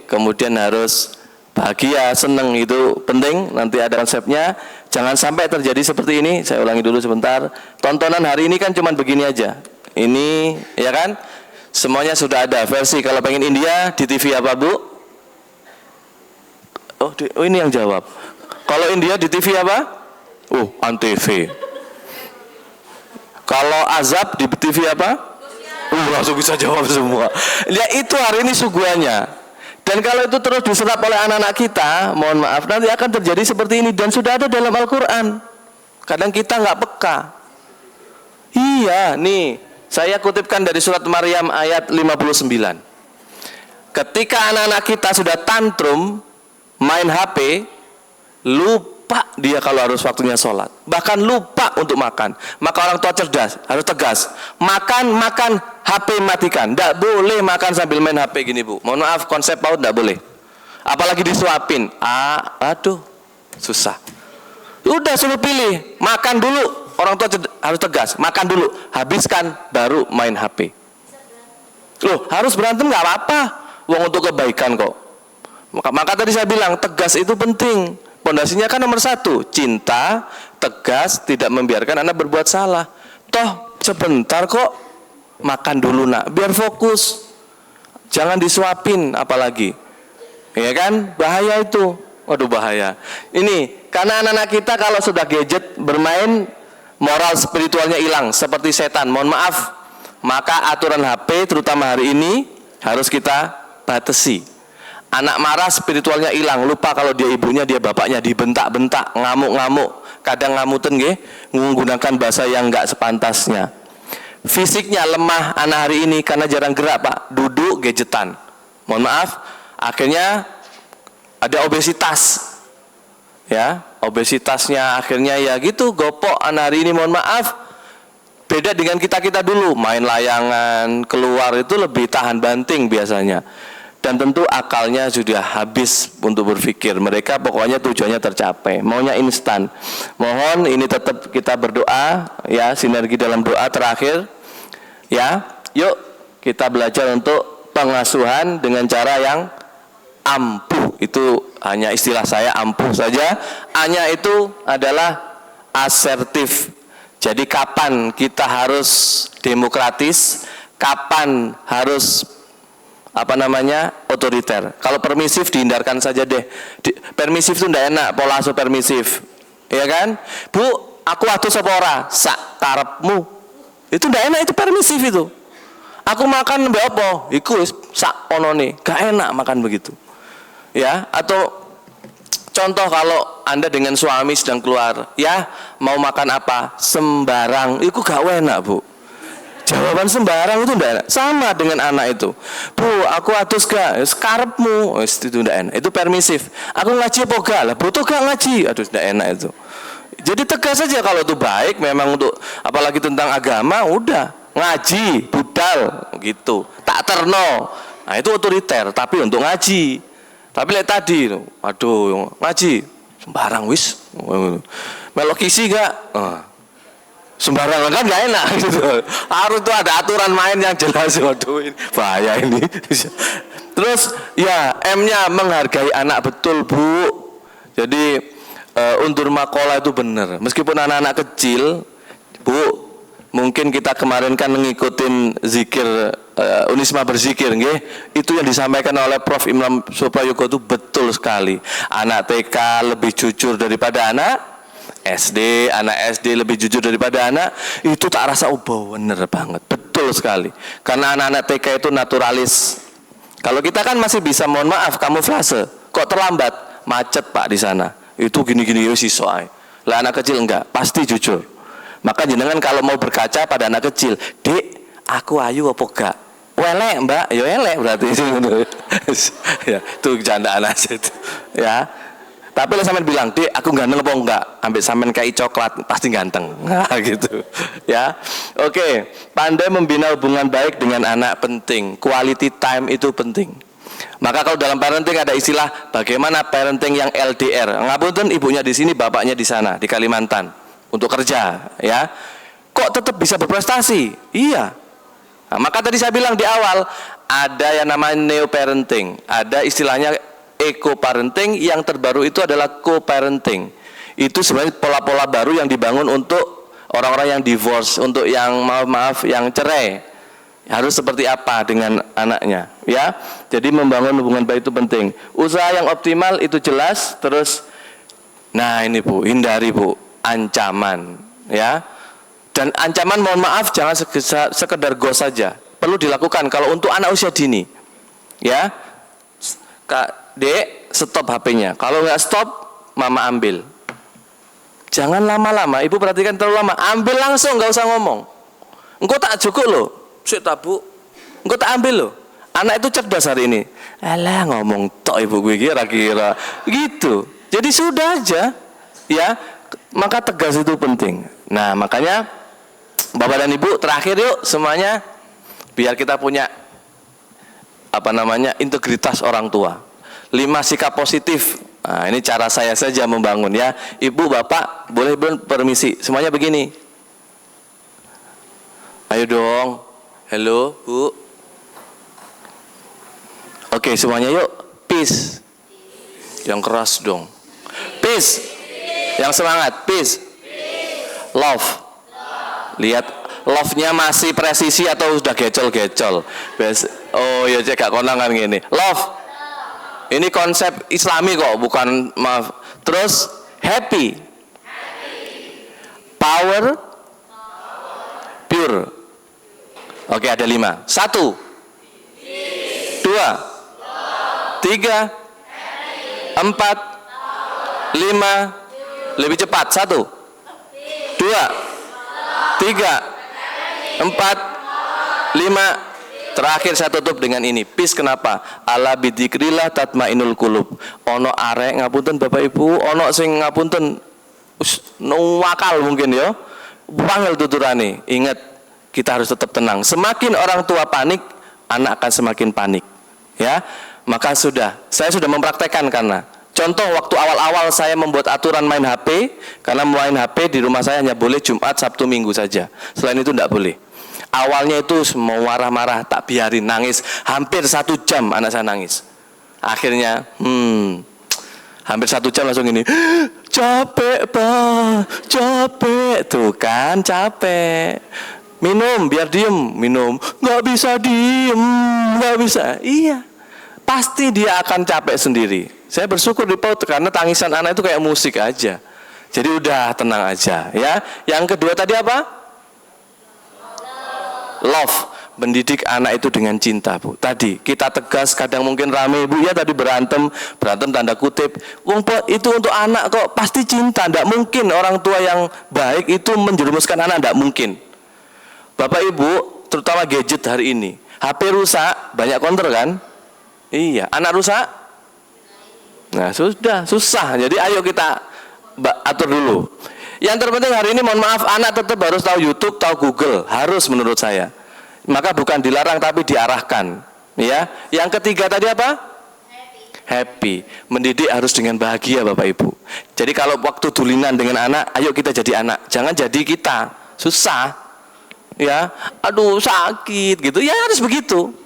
kemudian harus bahagia, senang, itu penting. Nanti ada konsepnya. Jangan sampai terjadi seperti ini. Saya ulangi dulu sebentar. Tontonan hari ini kan cuma begini aja. Ini, ya kan? Semuanya sudah ada versi. Kalau pengen India di TV apa Bu? Oh ini yang jawab. Kalau India di TV apa? Antv. Kalau Azab di TV apa? Langsung bisa jawab semua. Ya itu hari ini suguhannya. Dan kalau itu terus diserap oleh anak-anak kita, mohon maaf nanti akan terjadi seperti ini. Dan sudah ada dalam Al-Quran. Kadang kita nggak peka. Iya, nih saya kutipkan dari surat Maryam ayat 59. Ketika anak-anak kita sudah tantrum main HP, lupa dia kalau harus waktunya sholat, bahkan lupa untuk makan, maka orang tua cerdas harus tegas, makan HP matikan, tidak boleh makan sambil main HP gini Bu, mohon maaf konsep PAUD tidak boleh, apalagi disuapin, aduh susah, udah suruh pilih, makan dulu, orang tua harus tegas, makan dulu, habiskan baru main HP. Loh harus berantem nggak apa-apa, uang untuk kebaikan kok. Maka tadi saya bilang tegas itu penting. Pondasinya kan nomor 1, cinta, tegas, tidak membiarkan anak berbuat salah. Toh sebentar kok, makan dulu nak, biar fokus. Jangan disuapin apalagi. Ya kan? Bahaya itu. Waduh bahaya. Ini karena anak-anak kita kalau sudah gadget bermain, moral spiritualnya hilang seperti setan. Mohon maaf. Maka aturan HP terutama hari ini harus kita batasi. Anak marah spiritualnya hilang, lupa kalau dia ibunya, dia bapaknya, dibentak-bentak, ngamuk-ngamuk, kadang ngamutin menggunakan bahasa yang enggak sepantasnya. Fisiknya lemah anak hari ini karena jarang gerak Pak, duduk gadgetan. Mohon maaf, akhirnya ada obesitas. Ya, obesitasnya akhirnya ya gitu, gopok anak hari ini, mohon maaf. Beda dengan kita-kita dulu, main layangan, keluar itu lebih tahan banting biasanya. Dan tentu akalnya sudah habis untuk berpikir. Mereka pokoknya tujuannya tercapai, maunya instan. Mohon ini tetap kita berdoa, ya, sinergi dalam doa terakhir, ya. Yuk kita belajar untuk pengasuhan dengan cara yang ampuh. Itu hanya istilah saya, ampuh saja. A-nya itu adalah asertif. Jadi kapan kita harus demokratis, kapan harus otoriter. Kalau permisif dihindarkan saja deh. Permisif itu tidak enak, pola asuh permisif, ya kan? Bu, aku atus apa ora? Sak karepmu. Itu tidak enak, itu permisif itu. Aku makan mbak apa? Iku sak onone, gak enak makan begitu. Ya, atau contoh kalau Anda dengan suami sedang keluar, ya mau makan apa? Sembarang, itu gak enak Bu. Jawaban sembarang itu tidak enak. Sama dengan anak itu. Bu, aku atus gak? Sekarepmu. Itu tidak enak. Itu permisif. Aku ngaji apa gak? Lah, butuh gak ngaji? Aduh, tidak enak itu. Jadi tegas saja kalau itu baik. Memang untuk apalagi tentang agama, udah ngaji, budal, gitu. Tak terno. Nah itu otoriter. Tapi untuk ngaji. Tapi lihat tadi, aduh, ngaji sembarang wis. Melok kisi gak? Sembarangan kan gak enak gitu. Harus tuh ada aturan main yang jelas. Waduh ini bahaya ini. Terus ya M-nya menghargai anak, betul Bu. Jadi undur makola itu benar. Meskipun anak-anak kecil Bu, Mungkin kita kemarin kan ngikutin zikir Unisma berzikir, nggih. Itu yang disampaikan oleh Prof. Imam Suprayogo itu betul sekali. Anak TK lebih jujur daripada anak SD, anak SD lebih jujur daripada anak, itu tak rasa bener banget, betul sekali. Karena anak-anak TK itu naturalis. Kalau kita kan masih bisa, mohon maaf, kamuflase. Kok terlambat? Macet Pak di sana. Itu gini-gini wis iso ae. Lah anak kecil enggak, pasti jujur. Maka jenengan kalau mau berkaca pada anak kecil, "Dek, aku ayu apa enggak?" "Welek, Mbak." Ya elek berarti. Ya, itu candaan aja itu. Ya. Tapi lo sampean bilang, "Dek, aku ganteng apa enggak?" Ambil sampean kayak coklat, pasti ganteng. Nah, gitu. Ya. Oke, pandai membina hubungan baik dengan anak penting. Quality time itu penting. Maka kalau dalam parenting ada istilah bagaimana parenting yang LDR. Ngapunten, ibunya di sini, bapaknya di sana, di Kalimantan untuk kerja, ya. Kok tetap bisa berprestasi? Iya. Nah, maka tadi saya bilang di awal ada yang namanya neo parenting, ada istilahnya eco parenting, yang terbaru itu adalah co-parenting. Itu sebenarnya pola-pola baru yang dibangun untuk orang-orang yang divorce, untuk yang maaf yang cerai. Harus seperti apa dengan anaknya, ya. Jadi membangun hubungan baik itu penting. Usaha yang optimal itu jelas. Terus, nah ini Bu, hindari Bu ancaman, ya. Dan ancaman mohon maaf jangan sekedar gos saja. Perlu dilakukan kalau untuk anak usia dini, ya. Kak, Dek, stop HP-nya. Kalau nggak stop, Mama ambil. Jangan lama-lama. Ibu perhatikan terlalu lama. Ambil langsung, nggak usah ngomong. Engkau tak cukup loh. Sik tabu, engko tak ambil loh. Anak itu cerdas hari ini. Alah ngomong tok ibu gue kira-kira gitu. Jadi sudah aja, ya. Maka tegas itu penting. Nah makanya Bapak dan Ibu terakhir yuk semuanya, biar kita punya integritas orang tua. 5 sikap positif. Nah, ini cara saya saja membangun, ya. Ibu, Bapak boleh permisi. Semuanya begini. Ayo dong. Halo, Bu. Oke, semuanya yuk. Peace. Yang keras dong. Peace. Yang semangat. Peace. Love. Lihat, love-nya masih presisi atau sudah gecol-gecol? Oh ya, cek gak konangan gini. Love. Ini konsep Islami kok, bukan maaf. Terus happy. Power. Pure. Oke, ada 5. 1, 2, 3, 4, 5. Lebih cepat. 1, 2, 3, 4, 5. Terakhir saya tutup dengan ini. Peace kenapa? Ala bidzikrillah tatmainul qulub. Ono arek ngapunten Bapak Ibu, ono sing ngapunten wakal mungkin ya. Wangel tuturane. Ingat, kita harus tetap tenang. Semakin orang tua panik, anak akan semakin panik, ya. Maka saya sudah mempraktekkan. Karena contoh waktu awal-awal saya membuat aturan main HP, karena main HP di rumah saya hanya boleh Jumat, Sabtu, Minggu saja. Selain itu tidak boleh. Awalnya itu mau marah-marah, tak biarin, nangis hampir 1 jam anak saya nangis. Akhirnya hampir 1 jam langsung ini, capek Pak, capek. Tuh kan capek. Minum, biar diem, minum. Nggak bisa diem, nggak bisa. Iya, pasti dia akan capek sendiri. Saya bersyukur di PAUD karena tangisan anak itu kayak musik aja. Jadi udah tenang aja, ya. Yang kedua tadi apa? Love. Mendidik anak itu dengan cinta, Bu. Tadi kita tegas, kadang mungkin rame, Bu, ya tadi berantem tanda kutip. Itu untuk anak kok, pasti cinta. Nggak mungkin orang tua yang baik itu menjerumuskan anak, nggak mungkin. Bapak Ibu, terutama gadget hari ini, HP rusak, banyak counter kan? Iya, anak rusak? Nah, sudah, susah. Jadi ayo kita atur dulu. Yang terpenting hari ini, mohon maaf, anak tetap harus tahu YouTube, tahu Google, harus menurut saya. Maka bukan dilarang tapi diarahkan, ya. Yang ketiga tadi apa? Happy. Mendidik harus dengan bahagia, Bapak Ibu. Jadi kalau waktu dulinan dengan anak, ayo kita jadi anak, jangan jadi kita. Susah. Ya, aduh sakit gitu, ya harus begitu.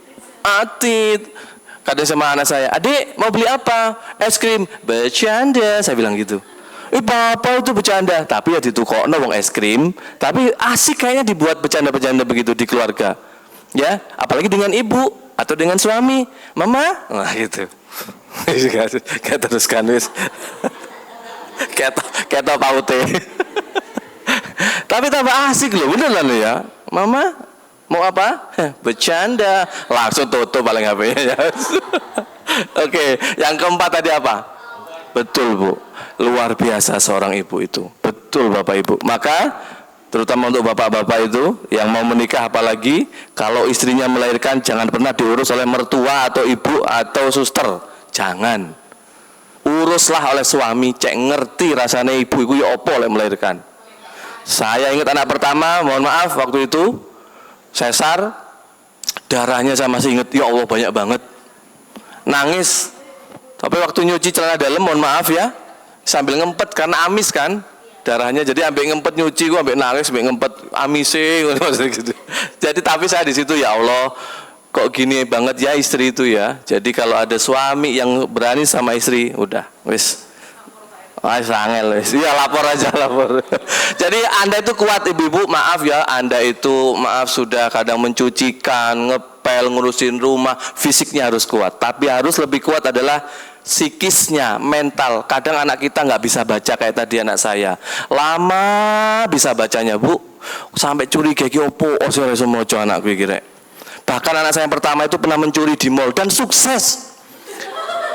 Atit, kadang sama anak saya, adik mau beli apa? Es krim. Bercanda, saya bilang gitu. Bapak itu bercanda, tapi ya ditukokno wong es krim, tapi asik kayaknya dibuat bercanda-bercanda begitu di keluarga. Ya, apalagi dengan ibu atau dengan suami, mama, nah gitu. Kayak teruskan wis. Kayak paute. Tapi tambah asik loh, bener lah lo ya. Mama, mau apa? Bercanda. Langsung tutup paling HP-nya ya. Oke, yang keempat tadi apa? Betul Bu, luar biasa seorang ibu itu. Betul Bapak Ibu. Maka terutama untuk bapak-bapak itu yang mau menikah, apalagi kalau istrinya melahirkan, jangan pernah diurus oleh mertua atau ibu atau suster. Jangan. Uruslah oleh suami, cek ngerti rasanya ibu itu ya opo oleh melahirkan. Saya ingat anak pertama, mohon maaf waktu itu sesar, darahnya saya masih ingat, ya Allah banyak banget. Nangis. Tapi waktu nyuci celana dalam, mohon maaf ya, sambil ngempet karena amis kan darahnya, jadi ambil ngempet nyuci, gua ambil nangis, ambil ngempet amise gitu. Jadi tapi saya di situ, ya Allah, kok gini banget ya istri itu ya. Jadi kalau ada suami yang berani sama istri, udah, wis. Angel wis. Iya, lapor aja, lapor. Jadi Anda itu kuat ibu-ibu, maaf ya, Anda itu maaf sudah kadang mencucikan, ngepel, ngurusin rumah, fisiknya harus kuat. Tapi harus lebih kuat adalah psikisnya, mental. Kadang anak kita nggak bisa baca kayak tadi anak saya. Lama bisa bacanya Bu, sampai curiga ki opo, saya semua anak gue kira. Bahkan anak saya yang pertama itu pernah mencuri di mall dan sukses.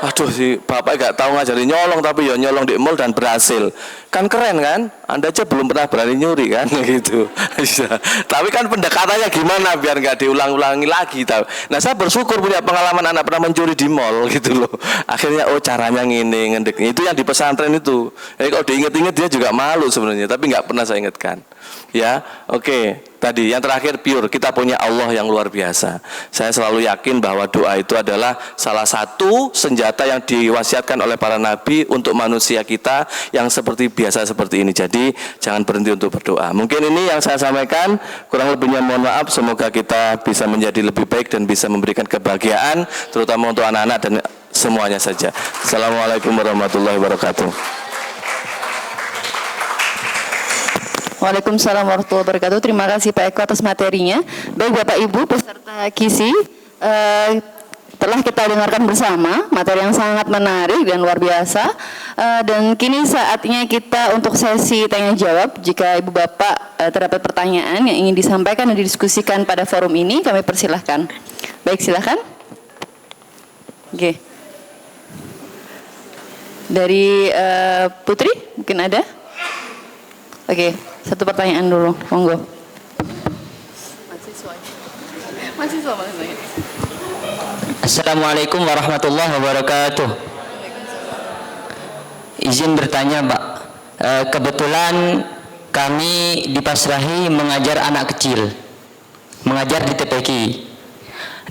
Aduh, si bapak gak tahu ngajarin nyolong, tapi ya nyolong di mall dan berhasil. Kan keren kan? Anda aja belum pernah berani nyuri kan gitu. Tapi kan pendekatannya gimana biar gak diulang-ulangi lagi tahu. Nah, saya bersyukur punya pengalaman anak pernah mencuri di mall gitu loh. Akhirnya oh caranya ngene ngendek. Itu yang di pesantren itu. Kalau diinget-inget dia juga malu sebenarnya, tapi nggak pernah saya ingatkan. Ya, oke. Tadi yang terakhir pure, kita punya Allah yang luar biasa. Saya selalu yakin bahwa doa itu adalah salah satu senjata yang diwasiatkan oleh para nabi untuk manusia kita yang seperti biasa seperti ini. Jadi jangan berhenti untuk berdoa. Mungkin ini yang saya sampaikan, kurang lebihnya mohon maaf. Semoga kita bisa menjadi lebih baik dan bisa memberikan kebahagiaan, terutama untuk anak-anak dan semuanya saja. Assalamualaikum warahmatullahi wabarakatuh. Waalaikumsalam warahmatullahi wabarakatuh. Terima kasih Pak Eko atas materinya. Baik Bapak Ibu peserta KISI, telah kita dengarkan bersama materi yang sangat menarik dan luar biasa. Dan kini saatnya kita untuk sesi tanya jawab. Jika Ibu Bapak terdapat pertanyaan yang ingin disampaikan dan didiskusikan pada forum ini, kami persilahkan. Baik, silahkan. Oke. Dari Putri, mungkin ada? Oke, satu pertanyaan dulu, monggo. Mahasiswa. Assalamualaikum warahmatullahi wabarakatuh. Izin bertanya, Pak. Kebetulan kami dipasrahi mengajar anak kecil, mengajar di TPQ.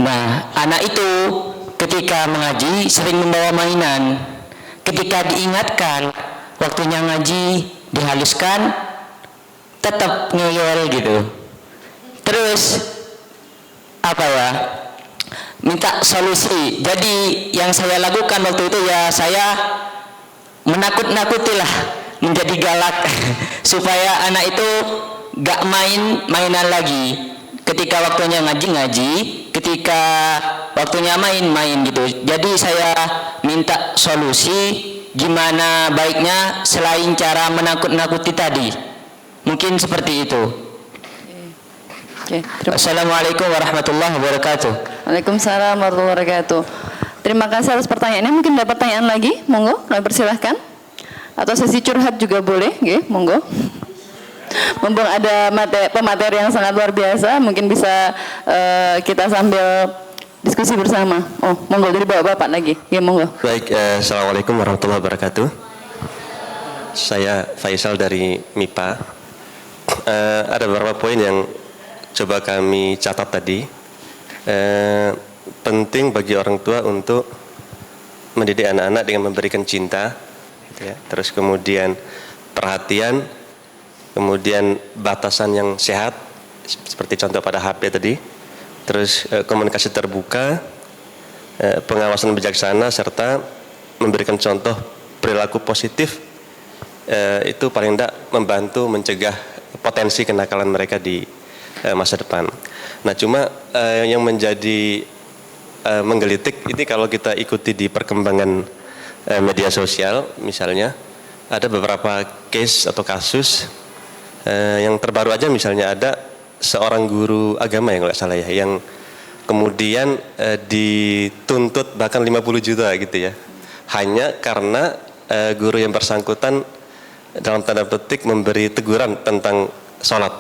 Nah, anak itu ketika mengaji sering membawa mainan. Ketika diingatkan waktunya ngaji, dihaluskan, tetap ngeyel gitu. Terus apa ya, minta solusi. Jadi yang saya lakukan waktu itu ya saya menakut-nakutilah, menjadi galak supaya anak itu gak mainan lagi. Ketika waktunya ngaji, ketika waktunya main gitu. Jadi saya minta solusi gimana baiknya selain cara menakut-nakuti tadi. Mungkin seperti itu. Assalamualaikum warahmatullahi wabarakatuh. Waalaikumsalam warahmatullahi wabarakatuh. Terima kasih atas pertanyaannya. Mungkin ada pertanyaan lagi, monggo, kami persilahkan. Atau sesi curhat juga boleh, monggo. Mumpung ada pemateri yang sangat luar biasa, mungkin bisa kita sambil diskusi bersama. Oh, monggo dari bapak lagi, monggo. Baik, assalamualaikum warahmatullahi wabarakatuh. Saya Faisal dari MIPA. Ada beberapa poin yang coba kami catat tadi. Penting bagi orang tua untuk mendidik anak-anak dengan memberikan cinta, gitu ya. Terus kemudian perhatian, kemudian batasan yang sehat, seperti contoh pada HP tadi. Terus komunikasi terbuka, pengawasan bijaksana, serta memberikan contoh perilaku positif itu paling tidak membantu mencegah potensi kenakalan mereka di masa depan. Nah, cuma yang menjadi menggelitik ini kalau kita ikuti di perkembangan media sosial, misalnya ada beberapa case atau kasus yang terbaru aja, misalnya ada seorang guru agama yang nggak salah ya, yang kemudian dituntut bahkan 50 juta gitu ya, hanya karena guru yang bersangkutan dalam tanda petik memberi teguran tentang sholat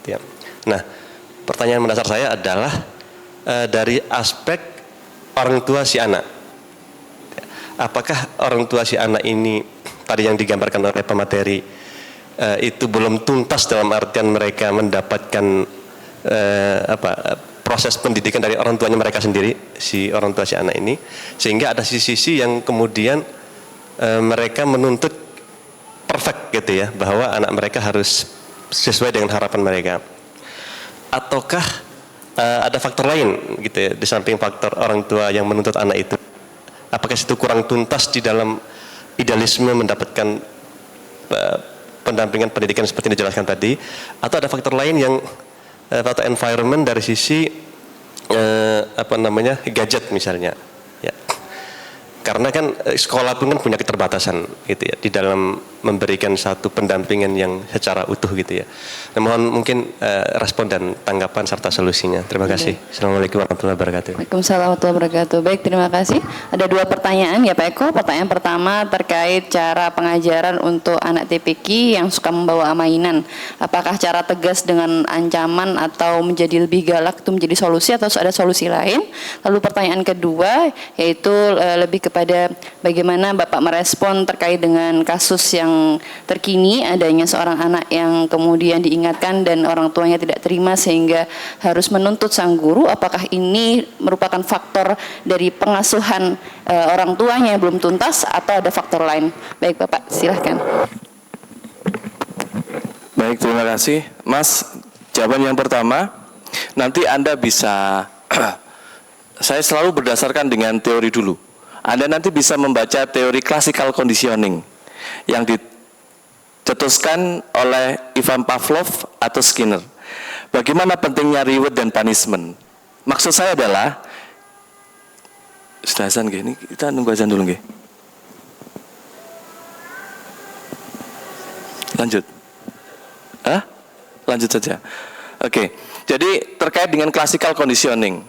ya. Nah, pertanyaan mendasar saya adalah dari aspek orang tua si anak, apakah orang tua si anak ini tadi yang digambarkan oleh pemateri itu belum tuntas dalam artian mereka mendapatkan proses pendidikan dari orang tuanya mereka sendiri, si orang tua si anak ini, sehingga ada sisi-sisi yang kemudian mereka menuntut perfect gitu ya, bahwa anak mereka harus sesuai dengan harapan mereka. Ataukah ada faktor lain gitu ya, di samping faktor orang tua yang menuntut anak itu? Apakah itu kurang tuntas di dalam idealisme mendapatkan pendampingan pendidikan seperti yang dijelaskan tadi, atau ada faktor lain yang faktor environment dari sisi gadget misalnya ya. Karena kan sekolah pun kan punya keterbatasan gitu ya di dalam memberikan satu pendampingan yang secara utuh gitu ya. Nah, mohon mungkin respon dan tanggapan serta solusinya. Terima kasih. Assalamualaikum warahmatullahi wabarakatuh. Waalaikumsalam warahmatullahi wabarakatuh. Baik, terima kasih. Ada 2 pertanyaan ya Pak Eko. Pertanyaan pertama terkait cara pengajaran untuk anak TPQ yang suka membawa mainan. Apakah cara tegas dengan ancaman atau menjadi lebih galak itu menjadi solusi atau ada solusi lain? Lalu pertanyaan kedua yaitu lebih kepada bagaimana Bapak merespon terkait dengan kasus yang terkini adanya seorang anak yang kemudian diingatkan dan orang tuanya tidak terima sehingga harus menuntut sang guru. Apakah ini merupakan faktor dari pengasuhan orang tuanya yang belum tuntas atau ada faktor lain? Baik Bapak, silahkan. Baik, terima kasih Mas. Jawaban yang pertama, nanti Anda bisa saya selalu berdasarkan dengan teori dulu. Anda nanti bisa membaca teori classical conditioning yang dicetuskan oleh Ivan Pavlov atau Skinner. Bagaimana pentingnya reward dan punishment. Maksud saya adalah, sudah azan ini kita nunggu azan dulu nggih. Lanjut. Lanjut saja. Oke. Jadi terkait dengan classical conditioning.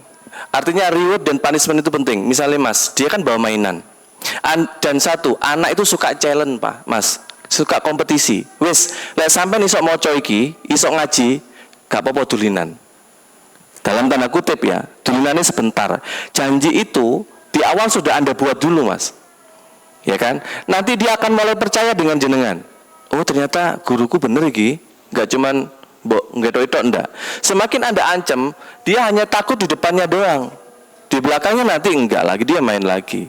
Artinya reward dan punishment itu penting. Misalnya Mas, dia kan bawa mainan. Dan satu, anak itu suka challenge Pak, Mas. Suka kompetisi. Wis, lek sampean iso maca iki, iso ngaji, gak apa-apa dulinan. Dalam tanda kutip ya, dulinannya sebentar. Janji itu di awal sudah Anda buat dulu Mas. Ya kan? Nanti dia akan mulai percaya dengan jenengan. Oh, ternyata guruku bener iki, gak cuman nggak enggak. Semakin Anda ancam, dia hanya takut di depannya doang. Di belakangnya nanti enggak lagi, dia main lagi.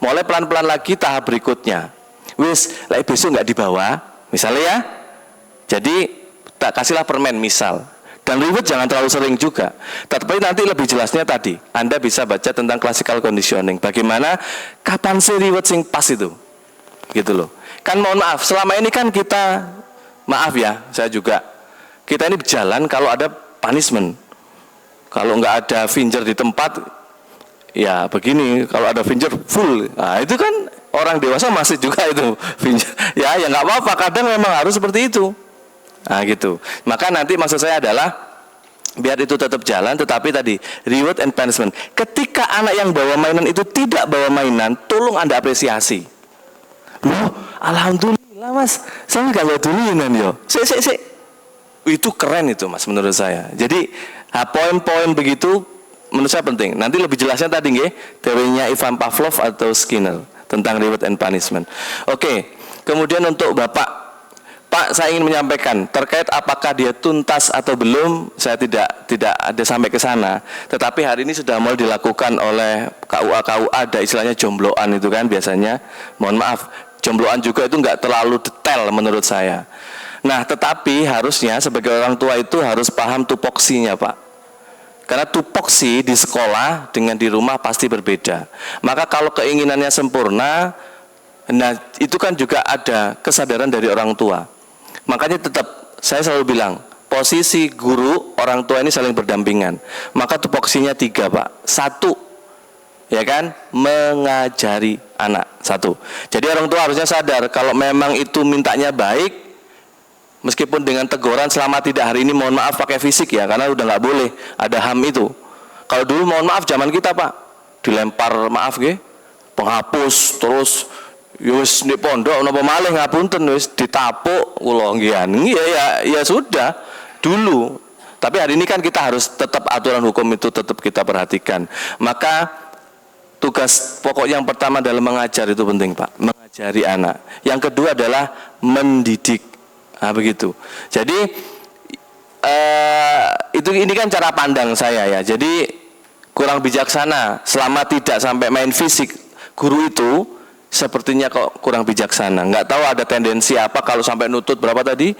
Mulai pelan-pelan lagi tahap berikutnya. Wis, lagi besok enggak dibawa, misalnya ya. Jadi tak kasihlah permen misal. Dan reward jangan terlalu sering juga. Tapi nanti lebih jelasnya tadi, Anda bisa baca tentang classical conditioning. Bagaimana kapan sih reward sing pas itu? Gitu loh. Kan mohon maaf, selama ini kan kita, maaf ya, saya juga kita ini berjalan kalau ada punishment. Kalau nggak ada finger di tempat, ya begini. Kalau ada finger full, nah itu kan orang dewasa masih juga itu finger. Ya nggak apa-apa. Kadang memang harus seperti itu. Nah gitu. Maka nanti maksud saya adalah biar itu tetap jalan, tetapi tadi reward and punishment. Ketika anak yang bawa mainan itu tidak bawa mainan, tolong Anda apresiasi. Loh, alhamdulillah Mas, saya nggak bawa mainan yo. Itu keren itu Mas menurut saya. Jadi poin-poin begitu menurut saya penting. Nanti lebih jelasnya tadi nggih teorinya Ivan Pavlov atau Skinner tentang reward and punishment. Oke. Kemudian untuk Bapak, Pak, saya ingin menyampaikan terkait apakah dia tuntas atau belum, saya tidak ada sampai ke sana. Tetapi hari ini sudah mulai dilakukan oleh KUA ada istilahnya jombloan itu kan biasanya. Mohon maaf, jombloan juga itu nggak terlalu detail menurut saya. Nah, tetapi harusnya sebagai orang tua itu harus paham tupoksinya, Pak. Karena tupoksi di sekolah dengan di rumah pasti berbeda. Maka kalau keinginannya sempurna, Nah, itu kan juga ada kesadaran dari orang tua. Makanya tetap saya selalu bilang, posisi guru, orang tua ini saling berdampingan. Maka tupoksinya 3, Pak. 1, ya kan, mengajari anak. 1. Jadi orang tua harusnya sadar kalau memang itu mintanya baik, meskipun dengan teguran selama tidak hari ini mohon maaf pakai fisik ya, karena udah nggak boleh ada HAM itu. Kalau dulu mohon maaf zaman kita, Pak, dilempar maaf penghapus terus wis di pondok napa malih ngapunten wis ditapuk kula nggih ya sudah dulu. Tapi hari ini kan kita harus tetap aturan hukum itu tetap kita perhatikan. Maka tugas pokok yang pertama dalam mengajar itu penting, Pak, mengajari anak. Yang kedua adalah mendidik. Nah, begitu. Jadi ini kan cara pandang saya ya. Jadi kurang bijaksana selama tidak sampai main fisik. Guru itu sepertinya kok kurang bijaksana. Nggak tahu ada tendensi apa kalau sampai nutut berapa tadi?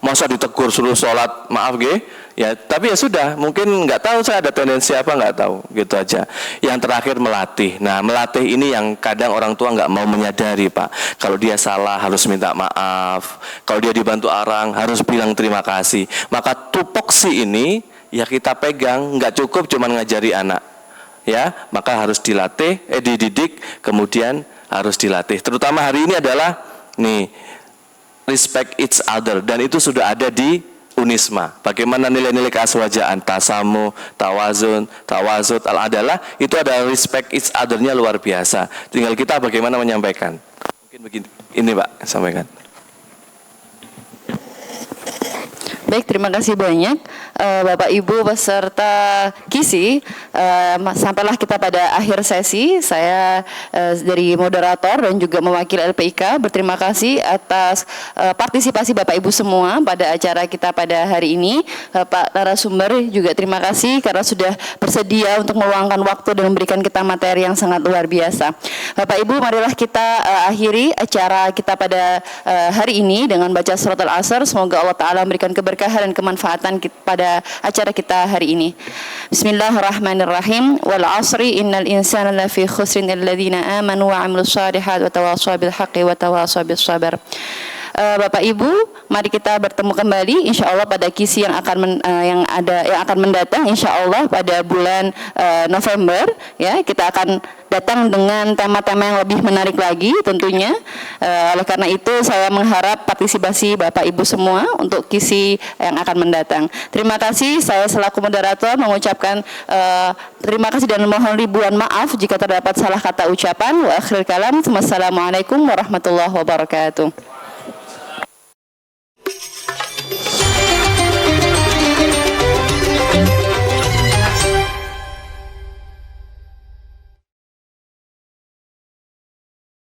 Masa ditegur suruh sholat, maaf ya. Tapi ya sudah, mungkin nggak tahu saya ada tendensi apa, nggak tahu, gitu aja. Yang terakhir melatih. Nah, melatih ini yang kadang orang tua nggak mau menyadari, Pak. Kalau dia salah harus minta maaf. Kalau dia dibantu orang harus bilang terima kasih. Maka tupoksi ini ya kita pegang, nggak cukup cuma ngajari anak, ya, maka harus dilatih, dididik, kemudian harus dilatih. Terutama hari ini adalah respect each other, dan itu sudah ada di Unisma. Bagaimana nilai-nilai keaswajaan, tasamu, tawazun, tawazud, al-adalah, itu ada respect each other-nya luar biasa. Tinggal kita bagaimana menyampaikan. Mungkin begini, ini Pak, sampaikan. Baik, terima kasih banyak Bapak Ibu peserta KISI. Sampailah kita pada akhir sesi. Saya dari moderator dan juga mewakili LPIK berterima kasih atas partisipasi Bapak Ibu semua pada acara kita pada hari ini. Pak narasumber juga terima kasih karena sudah bersedia untuk meluangkan waktu dan memberikan kita materi yang sangat luar biasa. Bapak Ibu, marilah kita akhiri acara kita pada hari ini dengan baca surat Al-Asr. Semoga Allah Ta'ala memberikan keberkahan dan kemanfaatan pada acara kita hari ini. Bismillahirrahmanirrahim. Wal 'asri innal insana lafi khusrin illadzina amanu wa 'amilus shalihat wa tawashaw bil haqqi wa tawashaw bis sabr. Bapak Ibu, mari kita bertemu kembali insya Allah pada KISI yang akan mendatang insya Allah pada bulan November, ya. Kita akan datang dengan tema-tema yang lebih menarik lagi tentunya. Oleh karena itu saya mengharap partisipasi Bapak Ibu semua untuk KISI yang akan mendatang. Terima kasih, saya selaku moderator mengucapkan terima kasih dan mohon ribuan maaf jika terdapat salah kata ucapan. Wa akhirul kalam, wassalamualaikum warahmatullahi wabarakatuh.